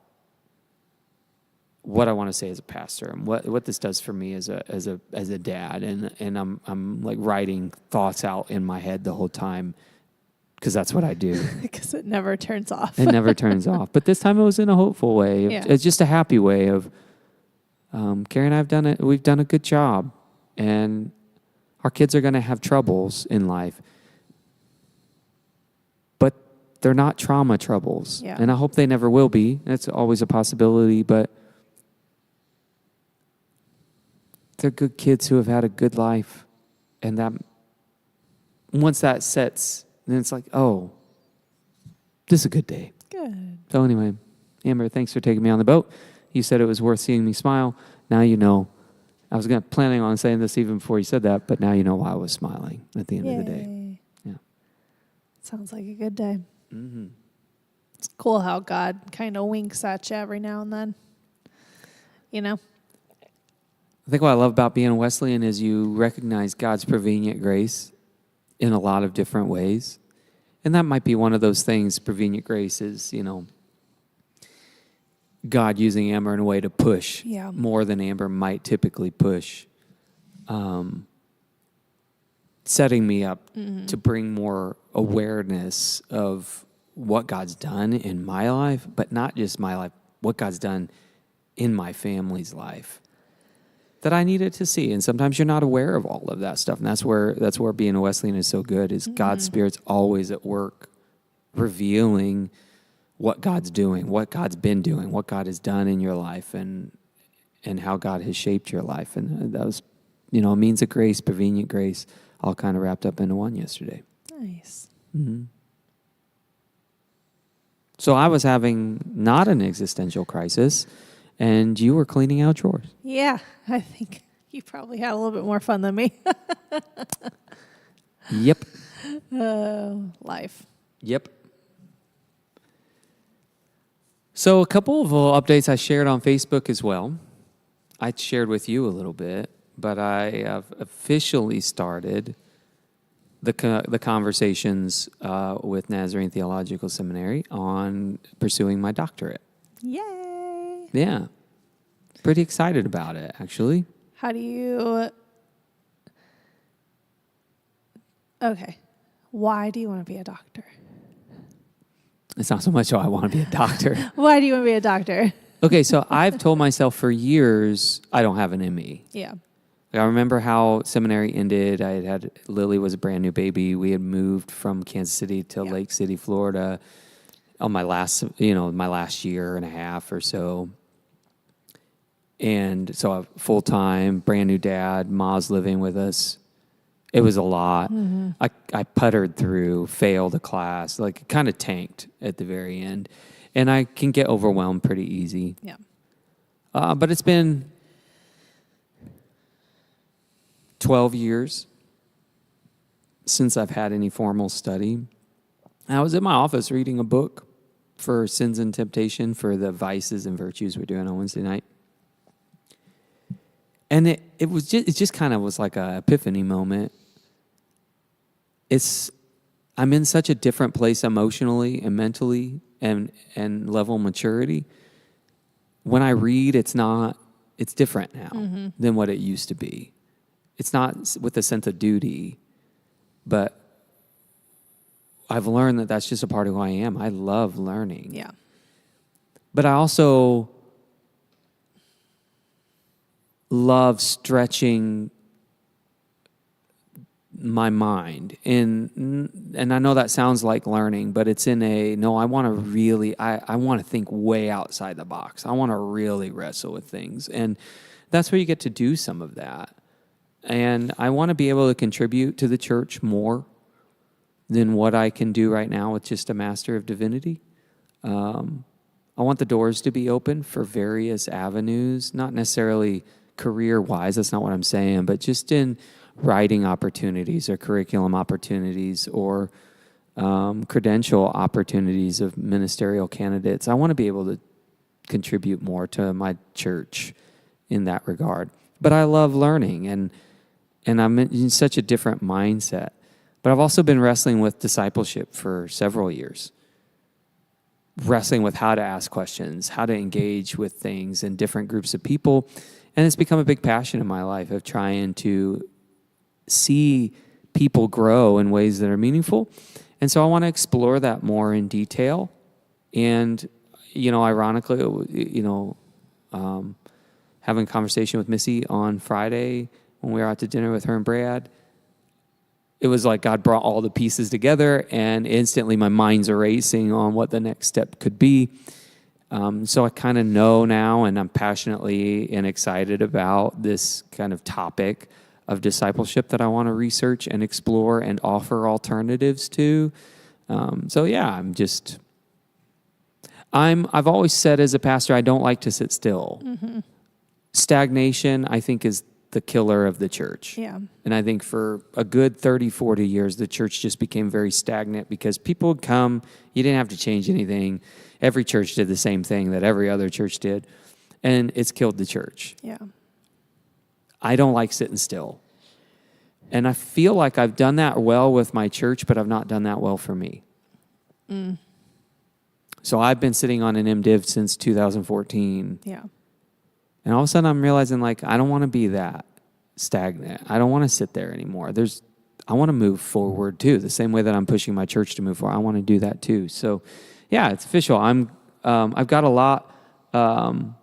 what I want to say as a pastor and what this does for me as a dad. And I'm writing thoughts out in my head the whole time, because that's what I do. Because it never turns off. It never turns off. But this time it was in a hopeful way. It's just a happy way of, Carrie and I we've done a good job. And our kids are going to have troubles in life. But they're not trauma troubles. Yeah. And I hope they never will be. That's always a possibility. But they're good kids who have had a good life. And that once that sets, then it's oh, this is a good day. Good. So anyway, Amber, thanks for taking me on the boat. You said it was worth seeing me smile. Now you know. I was planning on saying this even before you said that, but now you know why I was smiling at the end of the day. Yeah. Sounds like a good day. Mm-hmm. It's cool how God kind of winks at you every now and then. I think what I love about being a Wesleyan is you recognize God's prevenient grace in a lot of different ways. And that might be one of those things. Prevenient grace is, God using Amber in a way to push more than Amber might typically push. Setting me up to bring more awareness of what God's done in my life, but not just my life, what God's done in my family's life that I needed to see. And sometimes you're not aware of all of that stuff. And that's where being a Wesleyan is so good, is God's Spirit's always at work revealing what God's doing, what God's been doing, what God has done in your life, and how God has shaped your life. And that was, a means of grace, prevenient grace, all kind of wrapped up into one yesterday. Nice. Mm-hmm. So I was having not an existential crisis, and you were cleaning out drawers. Yeah, I think you probably had a little bit more fun than me. Yep. Life. Yep. So a couple of updates I shared on Facebook as well. I shared with you a little bit, but I have officially started the conversations with Nazarene Theological Seminary on pursuing my doctorate. Yay! Yeah. Pretty excited about it, actually. How do you... Okay. Why do you want to be a doctor? It's not so much, I want to be a doctor. Why do you want to be a doctor? Okay, so I've told myself for years I don't have an ME. Yeah. I remember how seminary ended. Lily was a brand new baby. We had moved from Kansas City to Lake City, Florida on my last year and a half or so. And so I'm full-time, brand new dad, Ma's living with us. It was a lot. Mm-hmm. I puttered through, failed a class, like kind of tanked at the very end. And I can get overwhelmed pretty easy. Yeah. But it's been 12 years since I've had any formal study. I was in my office reading a book for Sins and Temptation for the Vices and Virtues we're doing on Wednesday night. And it just kind of was like an epiphany moment. I'm in such a different place emotionally and mentally and level of maturity. When I read, it's different now than what it used to be. It's not with a sense of duty, but I've learned that that's just a part of who I am. I love learning. Yeah. But I also love stretching my mind. And I know that sounds like learning, but it's I want to think way outside the box. I want to really wrestle with things. And that's where you get to do some of that. And I want to be able to contribute to the church more than what I can do right now with just a Master of Divinity. I want the doors to be open for various avenues, not necessarily career-wise, that's not what I'm saying, but just in writing opportunities or curriculum opportunities or credential opportunities of ministerial candidates. I want to be able to contribute more to my church in that regard. But I love learning, and I'm in such a different mindset. But I've also been wrestling with discipleship for several years. Wrestling with how to ask questions, how to engage with things and different groups of people. And it's become a big passion in my life of trying to see people grow in ways that are meaningful. And so I want to explore that more in detail. And, ironically, having a conversation with Missy on Friday when we were out to dinner with her and Brad, it was like God brought all the pieces together, and instantly my mind's erasing on what the next step could be. So I kind of know now, and I'm passionately and excited about this kind of topic of discipleship that I want to research and explore and offer alternatives to. I've always said as a pastor, I don't like to sit still. Mm-hmm. Stagnation, I think, is the killer of the church. Yeah. And I think for a good 30, 40 years, the church just became very stagnant because people would come, you didn't have to change anything. Every church did the same thing that every other church did, and it's killed the church. Yeah. I don't like sitting still. And I feel like I've done that well with my church, but I've not done that well for me. Mm. So I've been sitting on an MDiv since 2014. Yeah. And all of a sudden I'm realizing, I don't want to be that stagnant. I don't want to sit there anymore. I want to move forward too. The same way that I'm pushing my church to move forward, I want to do that too. So yeah, it's official. I've got a lot of,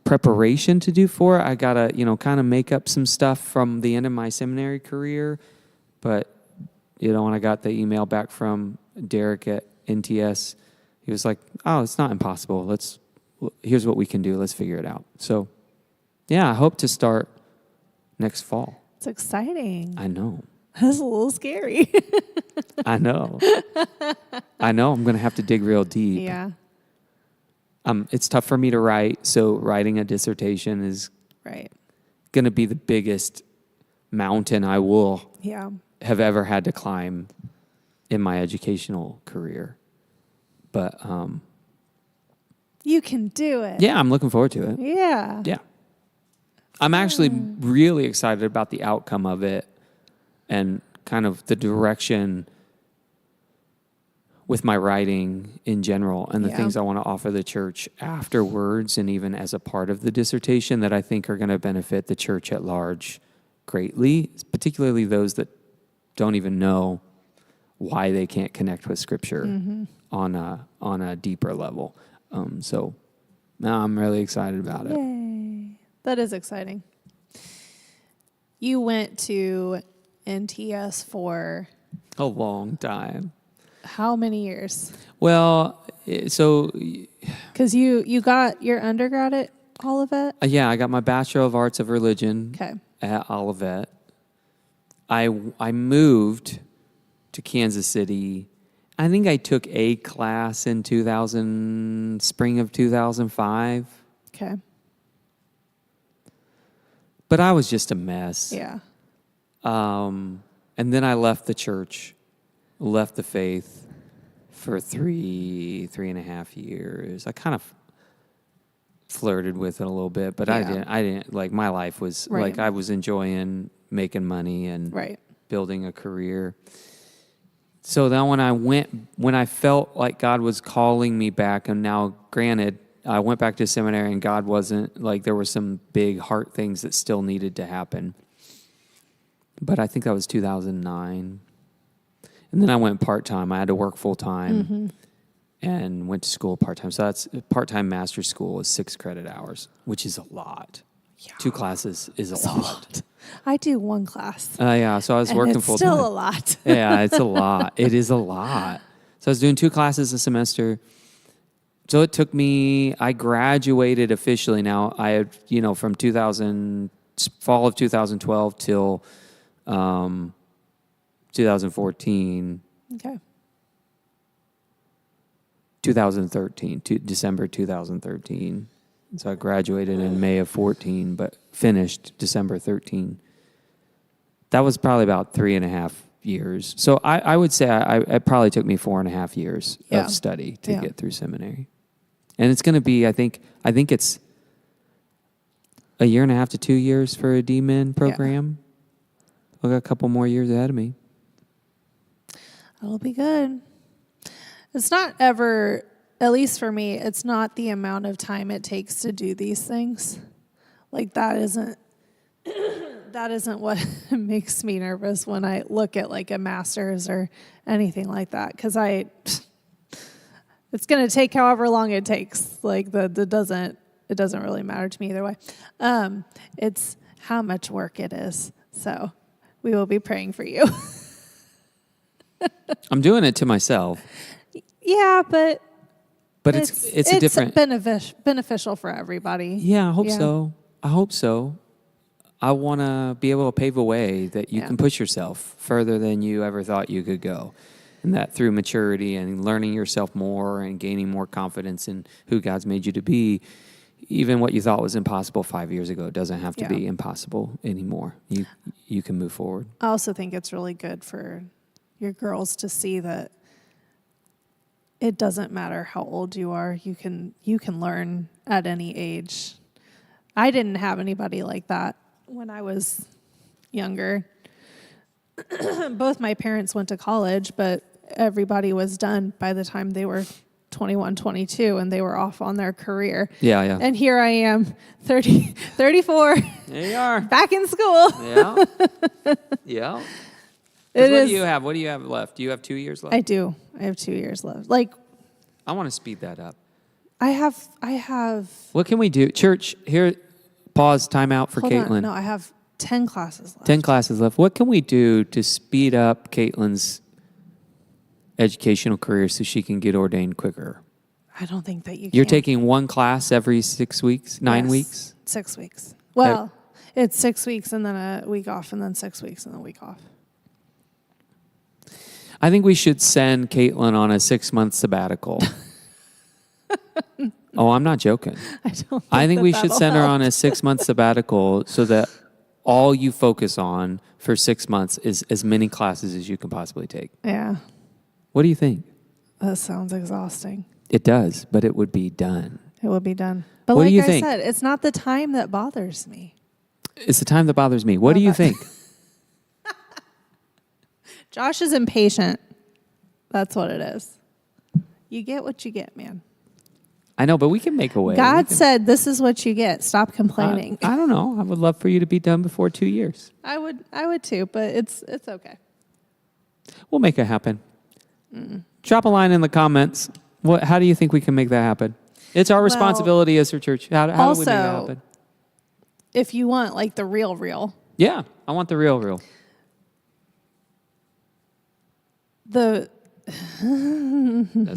preparation to do for it. I got to, kind of make up some stuff from the end of my seminary career. But, when I got the email back from Derek at NTS, he was like, oh, it's not impossible. Here's what we can do. Let's figure it out. So, yeah, I hope to start next fall. It's exciting. I know. That's a little scary. I know. I'm going to have to dig real deep. Yeah. It's tough for me to write, so writing a dissertation is Right. going to be the biggest mountain I will Yeah. have ever had to climb in my educational career. But you can do it. yeah, I'm looking forward to it. Yeah. Yeah. I'm actually really excited about the outcome of it and kind of the direction with my writing in general and the things I want to offer the church afterwards and even as a part of the dissertation that I think are going to benefit the church at large greatly, particularly those that don't even know why they can't connect with Scripture on a deeper level. So now I'm really excited about it. Yay. That is exciting. You went to NTS for A long time. how many years? Well, so Because you got your undergrad at Olivet? yeah, I got my Bachelor of Arts of Religion Okay. at Olivet. I moved to Kansas City. I think I took a class in spring of 2005. Okay. But I was just a mess. Yeah. And then I left the church, left the faith for 3.5 years. I kind of flirted with it a little bit, but I didn't like my life was like I was enjoying making money and building a career. So then when I felt like God was calling me back, and now granted, I went back to seminary and God wasn't, like there were some big heart things that still needed to happen. But I think that was 2009. And then I went part-time. I had to work full-time and went to school part-time. So that's part-time master's school is 6 credit hours, which is a lot. Yeah. 2 classes is a lot. I do 1 class. Yeah, so I was working full-time. It's still a lot. Yeah, it's a lot. It is a lot. So I was doing 2 classes a semester. So it took me, I graduated officially now. I had, from fall of 2012 till 2014. Okay. 2013, December 2013. So I graduated in May of 14, but finished December 13. That was probably about 3.5 years. So I would say it probably took me 4.5 years of study to get through seminary. And it's going to be, I think it's 1.5 to 2 years for a D-Min program. I've got a couple more years ahead of me. That'll be good. It's not ever, at least for me, it's not the amount of time it takes to do these things. Like that isn't what makes me nervous when I look at like a master's or anything like that. Because it's going to take however long it takes. Like it doesn't really matter to me either way. It's how much work it is. So we will be praying for you. I'm doing it to myself. Yeah, but it's a different beneficial for everybody. Yeah, I hope so. I hope so. I want to be able to pave a way that you can push yourself further than you ever thought you could go. And that through maturity and learning yourself more and gaining more confidence in who God's made you to be, even what you thought was impossible 5 years ago doesn't have to be impossible anymore. You can move forward. I also think it's really good for your girls to see that it doesn't matter how old you are. You can learn at any age. I didn't have anybody like that when I was younger. Both my parents went to college, but everybody was done by the time they were 21, 22, and they were off on their career. Yeah. And here I am, 34. There you are. Back in school. Yeah. Yeah. What do you have? What do you have left? Do you have 2 years left? I do. I have 2 years left. I want to speed that up. I have. What can we do? Church, here, pause, time out for Hold Caitlin. on. No, I have 10 classes left. 10 classes left. What can we do to speed up Caitlin's educational career so she can get ordained quicker? I don't think that you can. You're taking 1 class every 6 weeks, 9 weeks? 6 weeks. Well, it's 6 weeks and then a week off and then 6 weeks and then a week off. I think we should send Caitlin on a 6-month sabbatical. Oh, I'm not joking. I think we should send her on a 6-month sabbatical so that all you focus on for 6 months is as many classes as you can possibly take. Yeah. What do you think? That sounds exhausting. It does, but it would be done. It would be done. But what do you I think? said, it's not the time that bothers me. It's the time that bothers me. What do you think? Josh is impatient. That's what it is. You get what you get, man. I know, but we can make a way. God said, this is what you get. Stop complaining. I don't know. I would love for you to be done before 2 years. I would too, but it's okay. We'll make it happen. Drop a line in the comments. How do you think we can make that happen? It's our responsibility as a church. How do we make that happen? If you want like the real. Yeah, I want the real. That's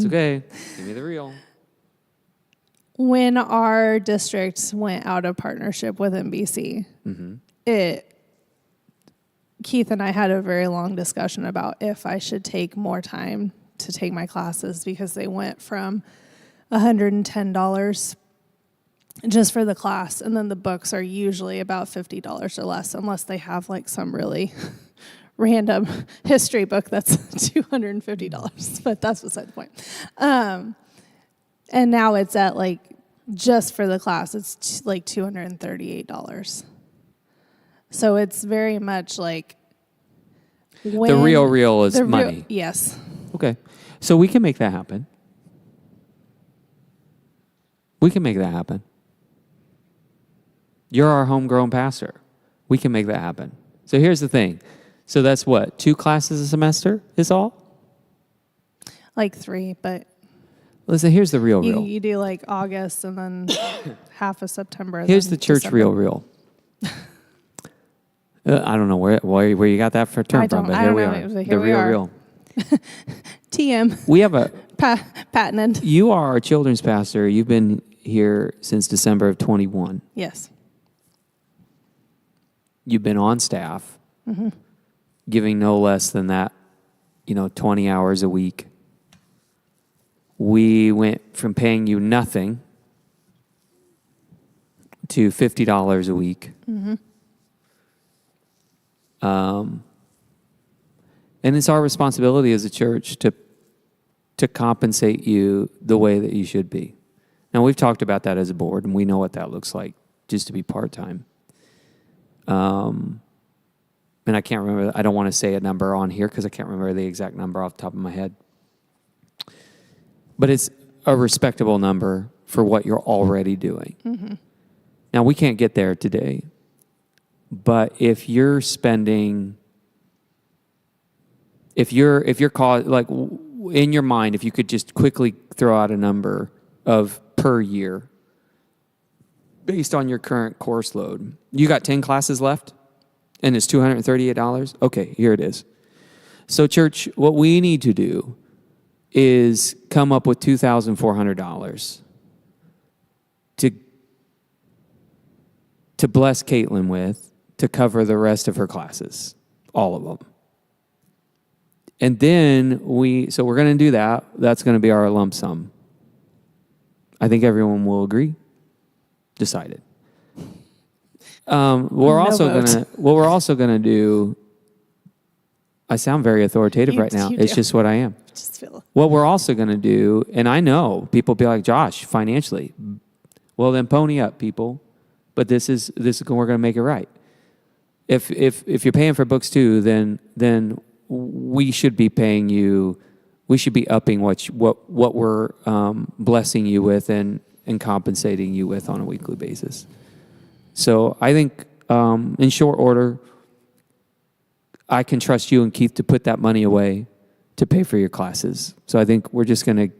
okay. Give me the real. When our district went out of partnership with NBC, Keith and I had a very long discussion about if I should take more time to take my classes because they went from $110 just for the class, and then the books are usually about $50 or less, unless they have like some really random history book that's $250, but that's beside the point. And now it's at like, just for the class, it's like $238. So it's very much like the real is money. Yes. Okay. So we can make that happen. We can make that happen. You're our homegrown pastor. We can make that happen. So here's the thing. So that's what? 2 classes a semester is all? Like 3, but... Listen, here's the real. You do like August and then half of September. Here's the church December. Real. I don't know where you got that term from, but here we are. The real. TM. We have a... patented. You are our children's pastor. You've been here since December of 21. Yes. You've been on staff, giving no less than that, 20 hours a week. We went from paying you nothing to $50 a week. And it's our responsibility as a church to compensate you the way that you should be. Now, we've talked about that as a board, and we know what that looks like, just to be part-time. And I can't remember, I don't want to say a number on here because I can't remember the exact number off the top of my head. But it's a respectable number for what you're already doing. Now, we can't get there today. But if you're spending, like in your mind, if you could just quickly throw out a number of per year based on your current course load, you got 10 classes left and it's $238? Okay, here it is. So church, what we need to do is come up with $2,400 to bless Caitlin with to cover the rest of her classes, all of them. And then we're going to do that. That's going to be our lump sum. I think everyone will agree. Decided. We're also going to do. I sound very authoritative right now. It's just what I am. Just feel. What we're also going to do, and I know people be like, Josh, financially, well then pony up, people. But this is we're going to make it right. If you're paying for books too, then we should be paying you. We should be upping what we're blessing you with and compensating you with on a weekly basis. So I think in short order, I can trust you and Keith to put that money away to pay for your classes. So I think we're just going to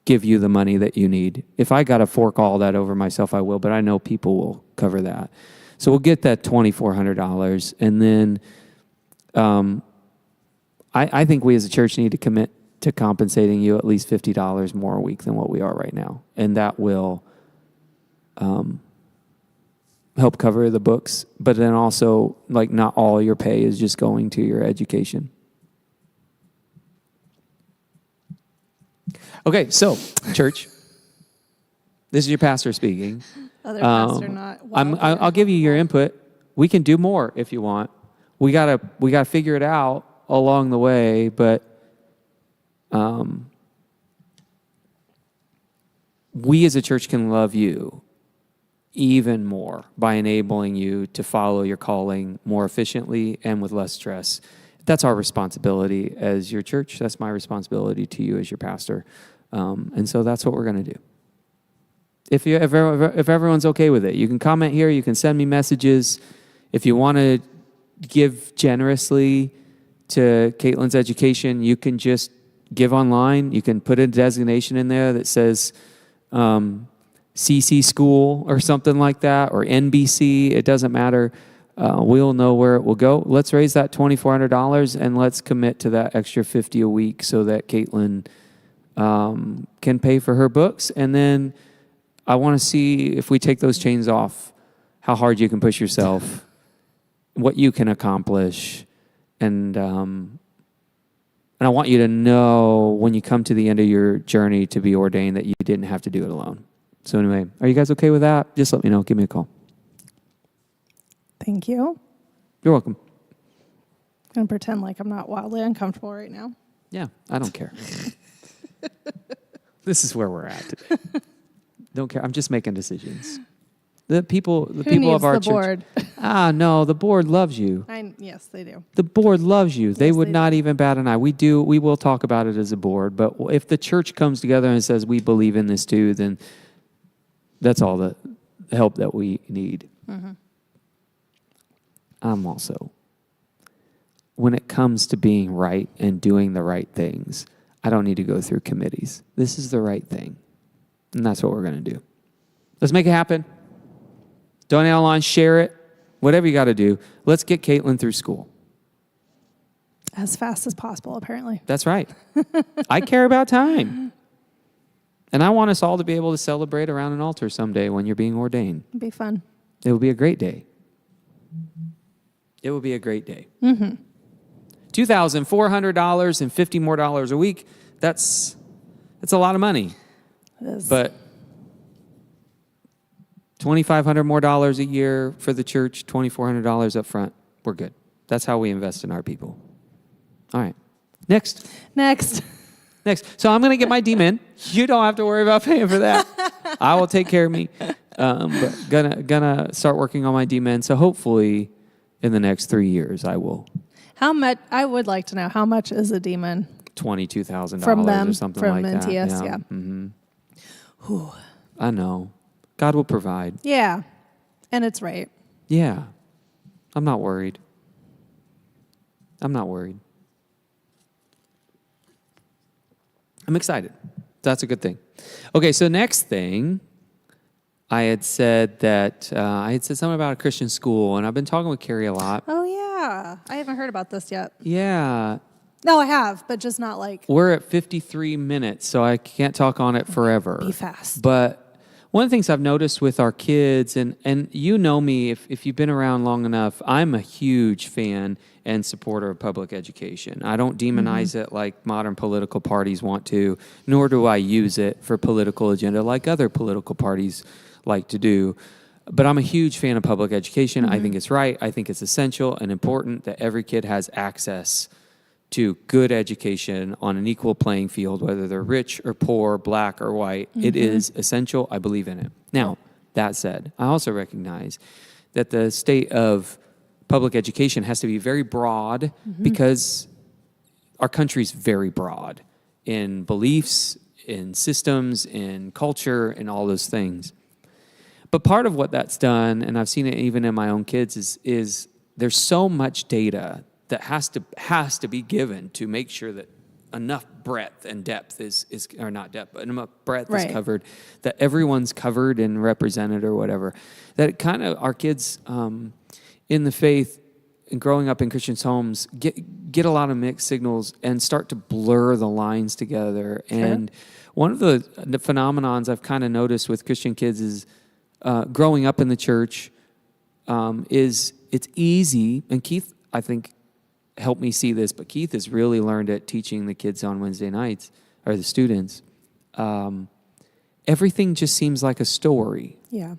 give you the money that you need. If I got to fork all that over myself, I will, but I know people will cover that. So we'll get that $2,400. And then I think we as a church need to commit to compensating you at least $50 more a week than what we are right now. And that will help cover the books. But then also, like, not all your pay is just going to your education. Okay, so church, this is your pastor speaking. Other pastor not. I'll give you your input. We can do more if you want. We gotta figure it out along the way, but we as a church can love you even more by enabling you to follow your calling more efficiently and with less stress. That's our responsibility as your church. That's my responsibility to you as your pastor. And so that's what we're going to do. If everyone's okay with it, you can comment here. You can send me messages. If you want to give generously to Caitlin's education, you can just give online. You can put a designation in there that says CC School or something like that, or NBC. It doesn't matter. We'll know where it will go. Let's raise that $2,400 and let's commit to that extra $50 a week so that Caitlin can pay for her books. And then I want to see, if we take those chains off, how hard you can push yourself, what you can accomplish. And I want you to know when you come to the end of your journey to be ordained that you didn't have to do it alone. So anyway, are you guys okay with that? Just let me know. Give me a call. Thank you. You're welcome. I'm going to pretend like I'm not wildly uncomfortable right now. Yeah, I don't care. This is where we're at today. Don't care. I'm just making decisions. The people of our church. Board? No, the board loves you. Yes, they do. The board loves you. They would not even bat an eye. We will talk about it as a board, but if the church comes together and says we believe in this too, then that's all the help that we need. Mm-hmm. I'm also, when it comes to being right and doing the right things, I don't need to go through committees. This is the right thing. And that's what we're going to do. Let's make it happen. Donate online, share it, whatever you got to do. Let's get Caitlin through school. As fast as possible, apparently. That's right. I care about time. And I want us all to be able to celebrate around an altar someday when you're being ordained. It'd be fun. It will be a great day. It will be a great day. Mm-hmm. $2,400 and $50 more a week. That's a lot of money. It is. But $2,500 more a year for the church, $2,400 up front. We're good. That's how we invest in our people. All right. Next. So I'm going to get my DMin. You don't have to worry about paying for that. I will take care of me. But gonna start working on my DMin. So hopefully in the next 3 years I will. How much? I would like to know, how much is a DMin? $22,000 or something like that. From NTS, yeah. Mm-hmm. I know. God will provide. Yeah. And it's right. Yeah. I'm not worried. I'm excited. That's a good thing. Okay, so next thing, I had said something about a Christian school, and I've been talking with Carrie a lot. Oh, yeah. I haven't heard about this yet. Yeah. No, I have, but just not like... We're at 53 minutes, so I can't talk on it forever. Be fast. But one of the things I've noticed with our kids, and you know me, if you've been around long enough, I'm a huge fan and supporter of public education. I don't demonize it like modern political parties want to, nor do I use it for political agenda like other political parties like to do. But I'm a huge fan of public education. I think it's right. I think it's essential and important that every kid has access to good education on an equal playing field, whether they're rich or poor, black or white. It is essential. I believe in it. Now, that said, I also recognize that the state of public education has to be very broad because our country's very broad in beliefs, in systems, in culture, and all those things. But part of what that's done, and I've seen it even in my own kids, is there's so much data that has to be given to make sure that enough breadth and depth is or not depth, but enough breadth is covered, that everyone's covered and represented or whatever. That kind of our kids in the faith and growing up in Christian homes get a lot of mixed signals and start to blur the lines together. Sure. And one of the phenomenons I've kind of noticed with Christian kids is growing up in the church is it's easy, and Keith, I think, helped me see this, but Keith has really learned at teaching the kids on Wednesday nights. or the students, everything just seems like a story. Yeah.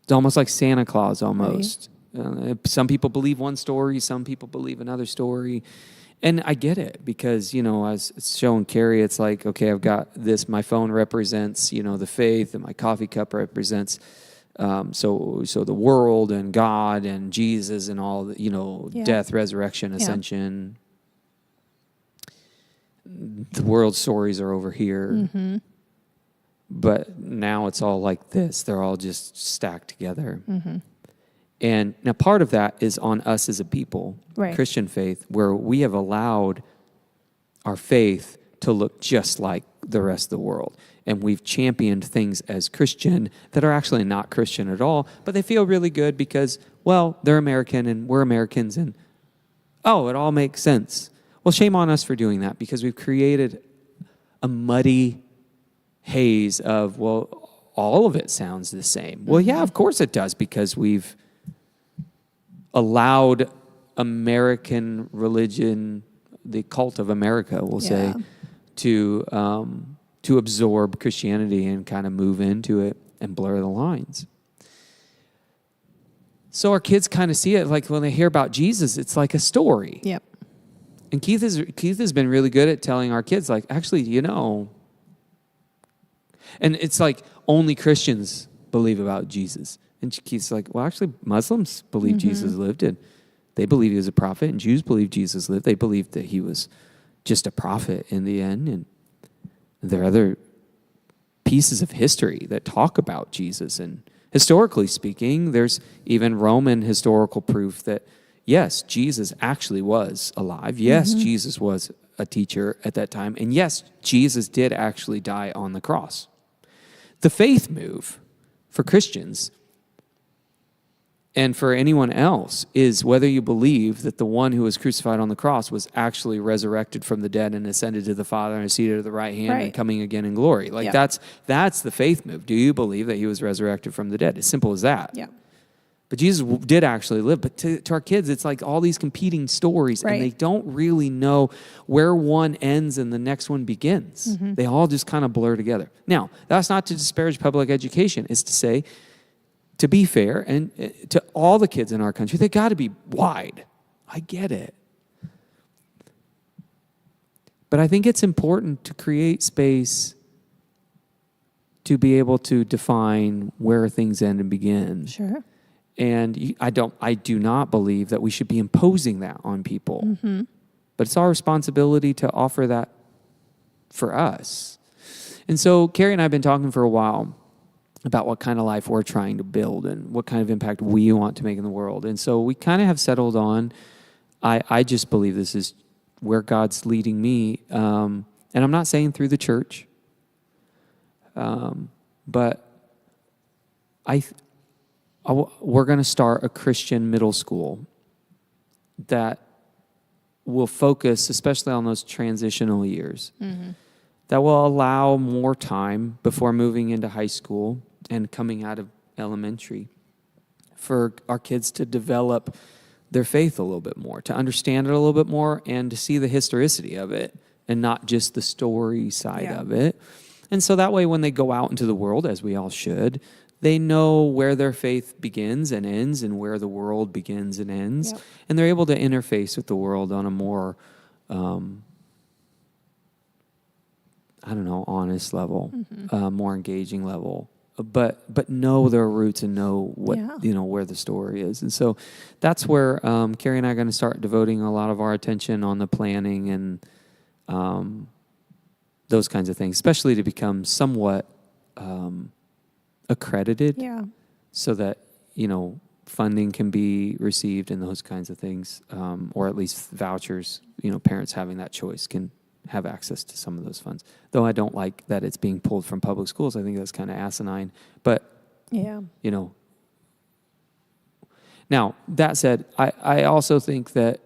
It's almost like Santa Claus almost. Right. Some people believe one story, some people believe another story. And I get it because, I was showing Carrie, it's like, okay, I've got this, my phone represents, the faith, and my coffee cup represents, so the world and God and Jesus and all, death, resurrection, ascension. The world stories are over here. Mm-hmm. But now it's all like this. They're all just stacked together. Mm-hmm. And now part of that is on us as a people, right. Christian faith, where we have allowed our faith to look just like the rest of the world. And we've championed things as Christian that are actually not Christian at all, but they feel really good because, well, they're American and we're Americans and, it all makes sense. Well, shame on us for doing that because we've created a muddy haze of, well, all of it sounds the same. Well, yeah, of course it does because we've allowed American religion, the cult of America, we'll say, to absorb Christianity and kind of move into it and blur the lines. So our kids kind of see it like when they hear about Jesus, it's like a story. Yep. And Keith has been really good at telling our kids, like, actually, and it's like only Christians believe about Jesus. And Keith's like, well, actually, Muslims believe Jesus lived, and they believe he was a prophet, and Jews believe Jesus lived. They believe that he was just a prophet in the end. And there are other pieces of history that talk about Jesus. And historically speaking, there's even Roman historical proof that, yes, Jesus actually was alive. Yes, Jesus was a teacher at that time. And yes, Jesus did actually die on the cross. The faith move for Christians and for anyone else is whether you believe that the one who was crucified on the cross was actually resurrected from the dead and ascended to the Father and is seated at the right hand and coming again in glory. Like that's the faith move. Do you believe that he was resurrected from the dead? As simple as that. Yeah. But Jesus did actually live. But to our kids, it's like all these competing stories, and they don't really know where one ends and the next one begins. They all just kind of blur together. Now, that's not to disparage public education. It's to say, to be fair, and to all the kids in our country, they got to be wide. I get it. But I think it's important to create space to be able to define where things end and begin. Sure. And I do not believe that we should be imposing that on people. But it's our responsibility to offer that for us. And so Carrie and I have been talking for a while about what kind of life we're trying to build and what kind of impact we want to make in the world. And so we kind of have settled on, I just believe this is where God's leading me. And I'm not saying through the church, but we're going to start a Christian middle school that will focus especially on those transitional years, that will allow more time before moving into high school and coming out of elementary for our kids to develop their faith a little bit more, to understand it a little bit more, and to see the historicity of it and not just the story side of it. And so that way when they go out into the world, as we all should, they know where their faith begins and ends and where the world begins and ends. Yep. And they're able to interface with the world on a more, honest level, more engaging level. But know their roots and know what, where the story is. And so that's where Carrie and I are going to start devoting a lot of our attention on the planning and those kinds of things, especially to become somewhat accredited, so that funding can be received and those kinds of things, or at least vouchers. Parents having that choice can have access to some of those funds. Though I don't like that it's being pulled from public schools. I think that's kind of asinine. But now that said, I also think that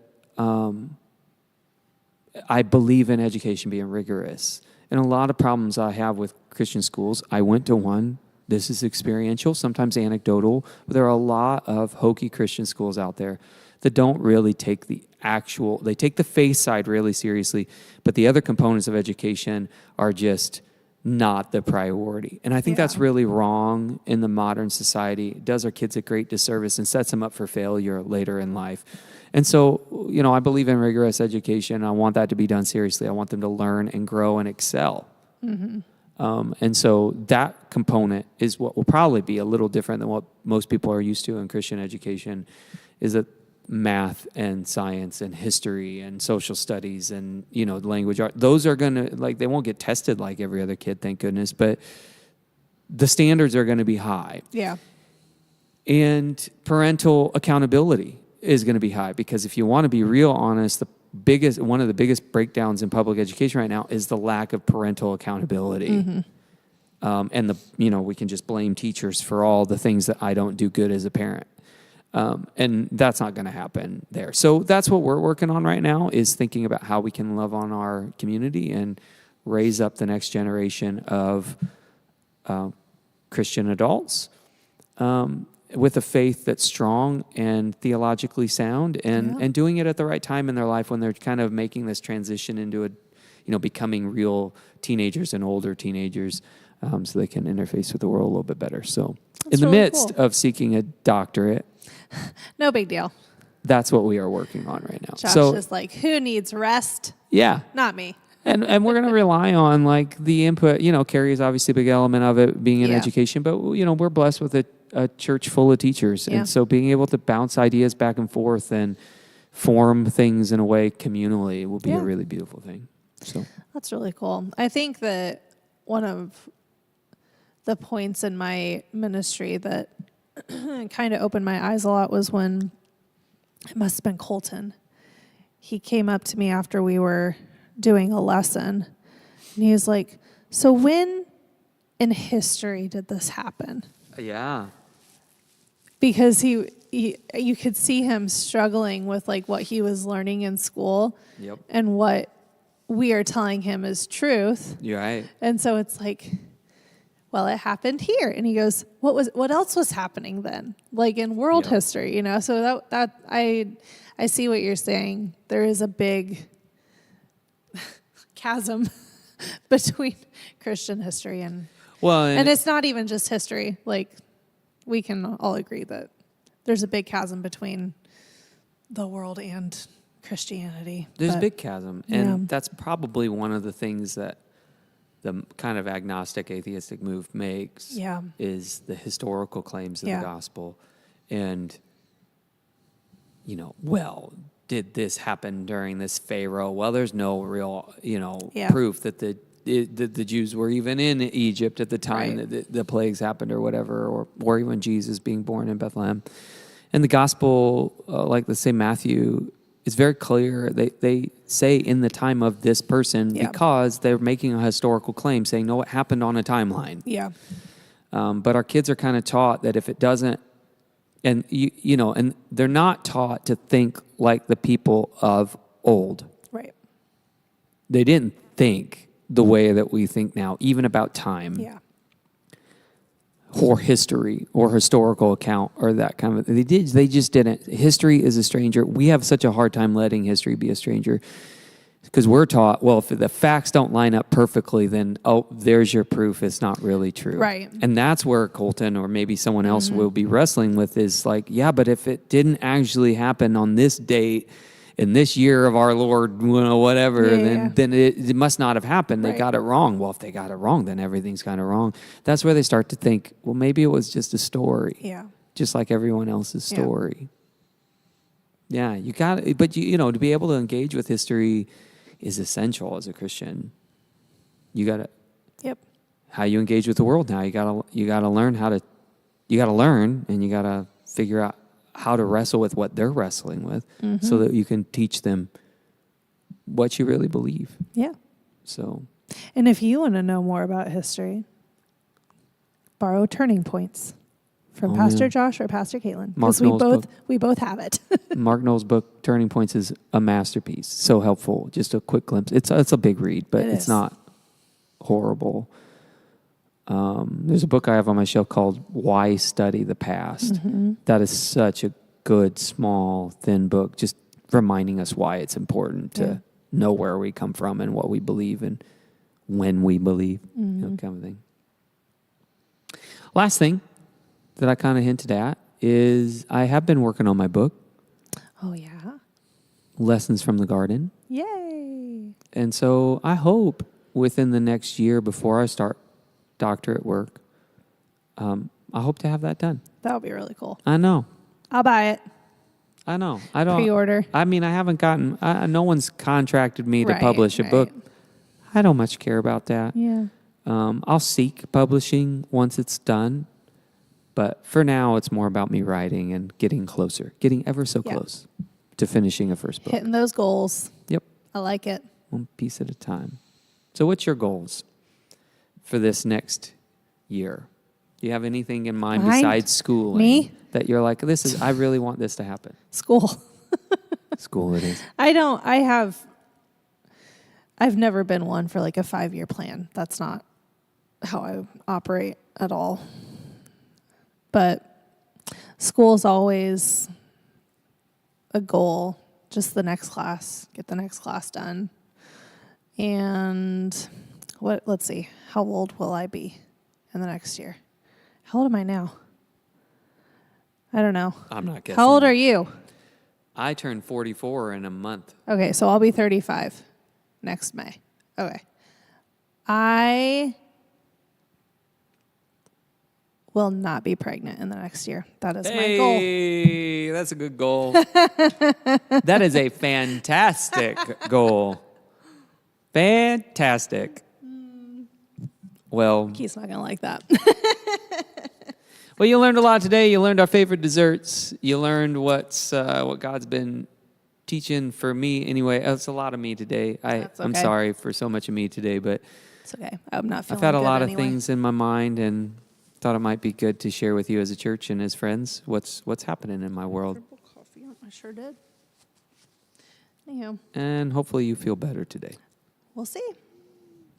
I believe in education being rigorous. And a lot of problems I have with Christian schools, I went to one This is experiential, sometimes anecdotal. But there are a lot of hokey Christian schools out there that don't really take they take the faith side really seriously, but the other components of education are just not the priority. And I think that's really wrong in the modern society. It does our kids a great disservice and sets them up for failure later in life. And so, I believe in rigorous education. I want that to be done seriously. I want them to learn and grow and excel. Mm-hmm. And so that component is what will probably be a little different than what most people are used to in Christian education, is that math and science and history and social studies and, language art, those are going to, they won't get tested like every other kid, thank goodness, but the standards are going to be high. Yeah. And parental accountability is going to be high, because if you want to be real honest, one of the biggest breakdowns in public education right now is the lack of parental accountability. Mm-hmm. And we can just blame teachers for all the things that I don't do good as a parent. And that's not going to happen there. So that's what we're working on right now, is thinking about how we can love on our community and raise up the next generation of Christian adults with a faith that's strong and theologically sound, and doing it at the right time in their life when they're kind of making this transition into becoming real teenagers and older teenagers, so they can interface with the world a little bit better. So that's in the midst of seeking a doctorate, no big deal. That's what we are working on right now. Josh is like, who needs rest? Yeah. Not me. And we're going to rely on the input. Carrie is obviously a big element of it being in education, but we're blessed with a church full of teachers. And so being able to bounce ideas back and forth and form things in a way communally will be a really beautiful thing. So that's really cool. I think that one of the points in my ministry that kind of opened my eyes a lot was when, it must have been Colton. He came up to me after we were doing a lesson, and he was like, so when in history did this happen? Yeah. Because you could see him struggling with what he was learning in school. Yep. And what we are telling him is truth. You're right. And so it's well, it happened here. And he goes, what else was happening then? In world history, So that I see what you're saying. There is a big chasm between Christian history and it's not even just history. We can all agree that there's a big chasm between the world and Christianity. There's a big chasm. And that's probably one of the things that the kind of agnostic, atheistic move makes, is the historical claims of the gospel. And, did this happen during this Pharaoh? Well, there's no real, proof that the Jews were even in Egypt at the time that the plagues happened or whatever, or even Jesus being born in Bethlehem. And the gospel, like the same Matthew, is very clear. They say in the time of this person because they're making a historical claim saying, no, it happened on a timeline. Yeah. But our kids are kind of taught that if it doesn't, and and they're not taught to think like the people of old. Right. They didn't think the way that we think now, even about time. Yeah. Or history or historical account or that kind of they just didn't. History is a stranger. We have such a hard time letting history be a stranger because we're taught, well, if the facts don't line up perfectly, then there's your proof it's not really true. Right. And that's where Colton or maybe someone else will be wrestling with is but if it didn't actually happen on this date in this year of our Lord, whatever, then it must not have happened. They got it wrong. Well, if they got it wrong, then everything's kind of wrong. That's where they start to think, well, maybe it was just a story. Yeah. Just like everyone else's story. Yeah, you got it. But, to be able to engage with history is essential as a Christian. You got to. Yep. How you engage with the world now. You got to learn you got to learn and you got to figure out how to wrestle with what they're wrestling with so that you can teach them what you really believe. Yeah. So. And if you want to know more about history, borrow Turning Points from Pastor Josh or Pastor Caitlin. Because we both have it. Mark Knoll's book, Turning Points, is a masterpiece. So helpful. Just a quick glimpse. It's a big read, but it's not horrible. There's a book I have on my shelf called Why Study the Past. That is such a good, small, thin book, just reminding us why it's important to know where we come from and what we believe and when we believe, kind of thing. Last thing that I kind of hinted at is I have been working on my book. Oh, yeah? Lessons from the Garden. Yay. And so I hope within the next year before I start doctorate work, I hope to have that done. That would be really cool. I know. I'll buy it. I know. I don't pre-order. I mean, I haven't gotten. No one's contracted me to publish a book. I don't much care about that. Yeah. I'll seek publishing once it's done, but for now, it's more about me writing and getting closer, getting ever so close to finishing a first book. Hitting those goals. Yep. I like it. One piece at a time. So, what's your goals for this next year? Do you have anything in mind besides schooling? Me? That you're like, I really want this to happen. School. School it is. I've never been one for like a 5-year plan. That's not how I operate at all. But school's always a goal. Just the next class. Get the next class done. And let's see. How old will I be in the next year? How old am I now? I don't know. I'm not guessing. How old are you? I turn 44 in a month. Okay, so I'll be 35 next May. Okay. I will not be pregnant in the next year. That is my goal. Hey, that's a good goal. That is a fantastic goal. Fantastic. Well, Keith's not going to like that. Well, you learned a lot today. You learned our favorite desserts. You learned what God's been teaching for me. Anyway, it's a lot of me today. I'm sorry for so much of me today, but it's okay. I'm not feeling I've had a good lot anyway. of things in my mind and thought it might be good to share with you as a church and as friends what's happening in my world. Coffee. I sure did. Anyhow. And hopefully you feel better today. We'll see.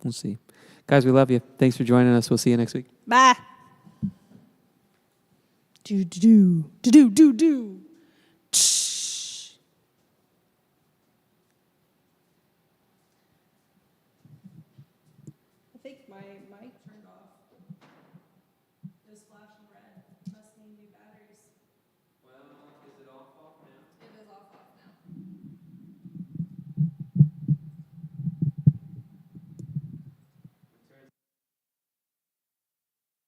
We'll see. Guys, we love you. Thanks for joining us. We'll see you next week. Bye. Do.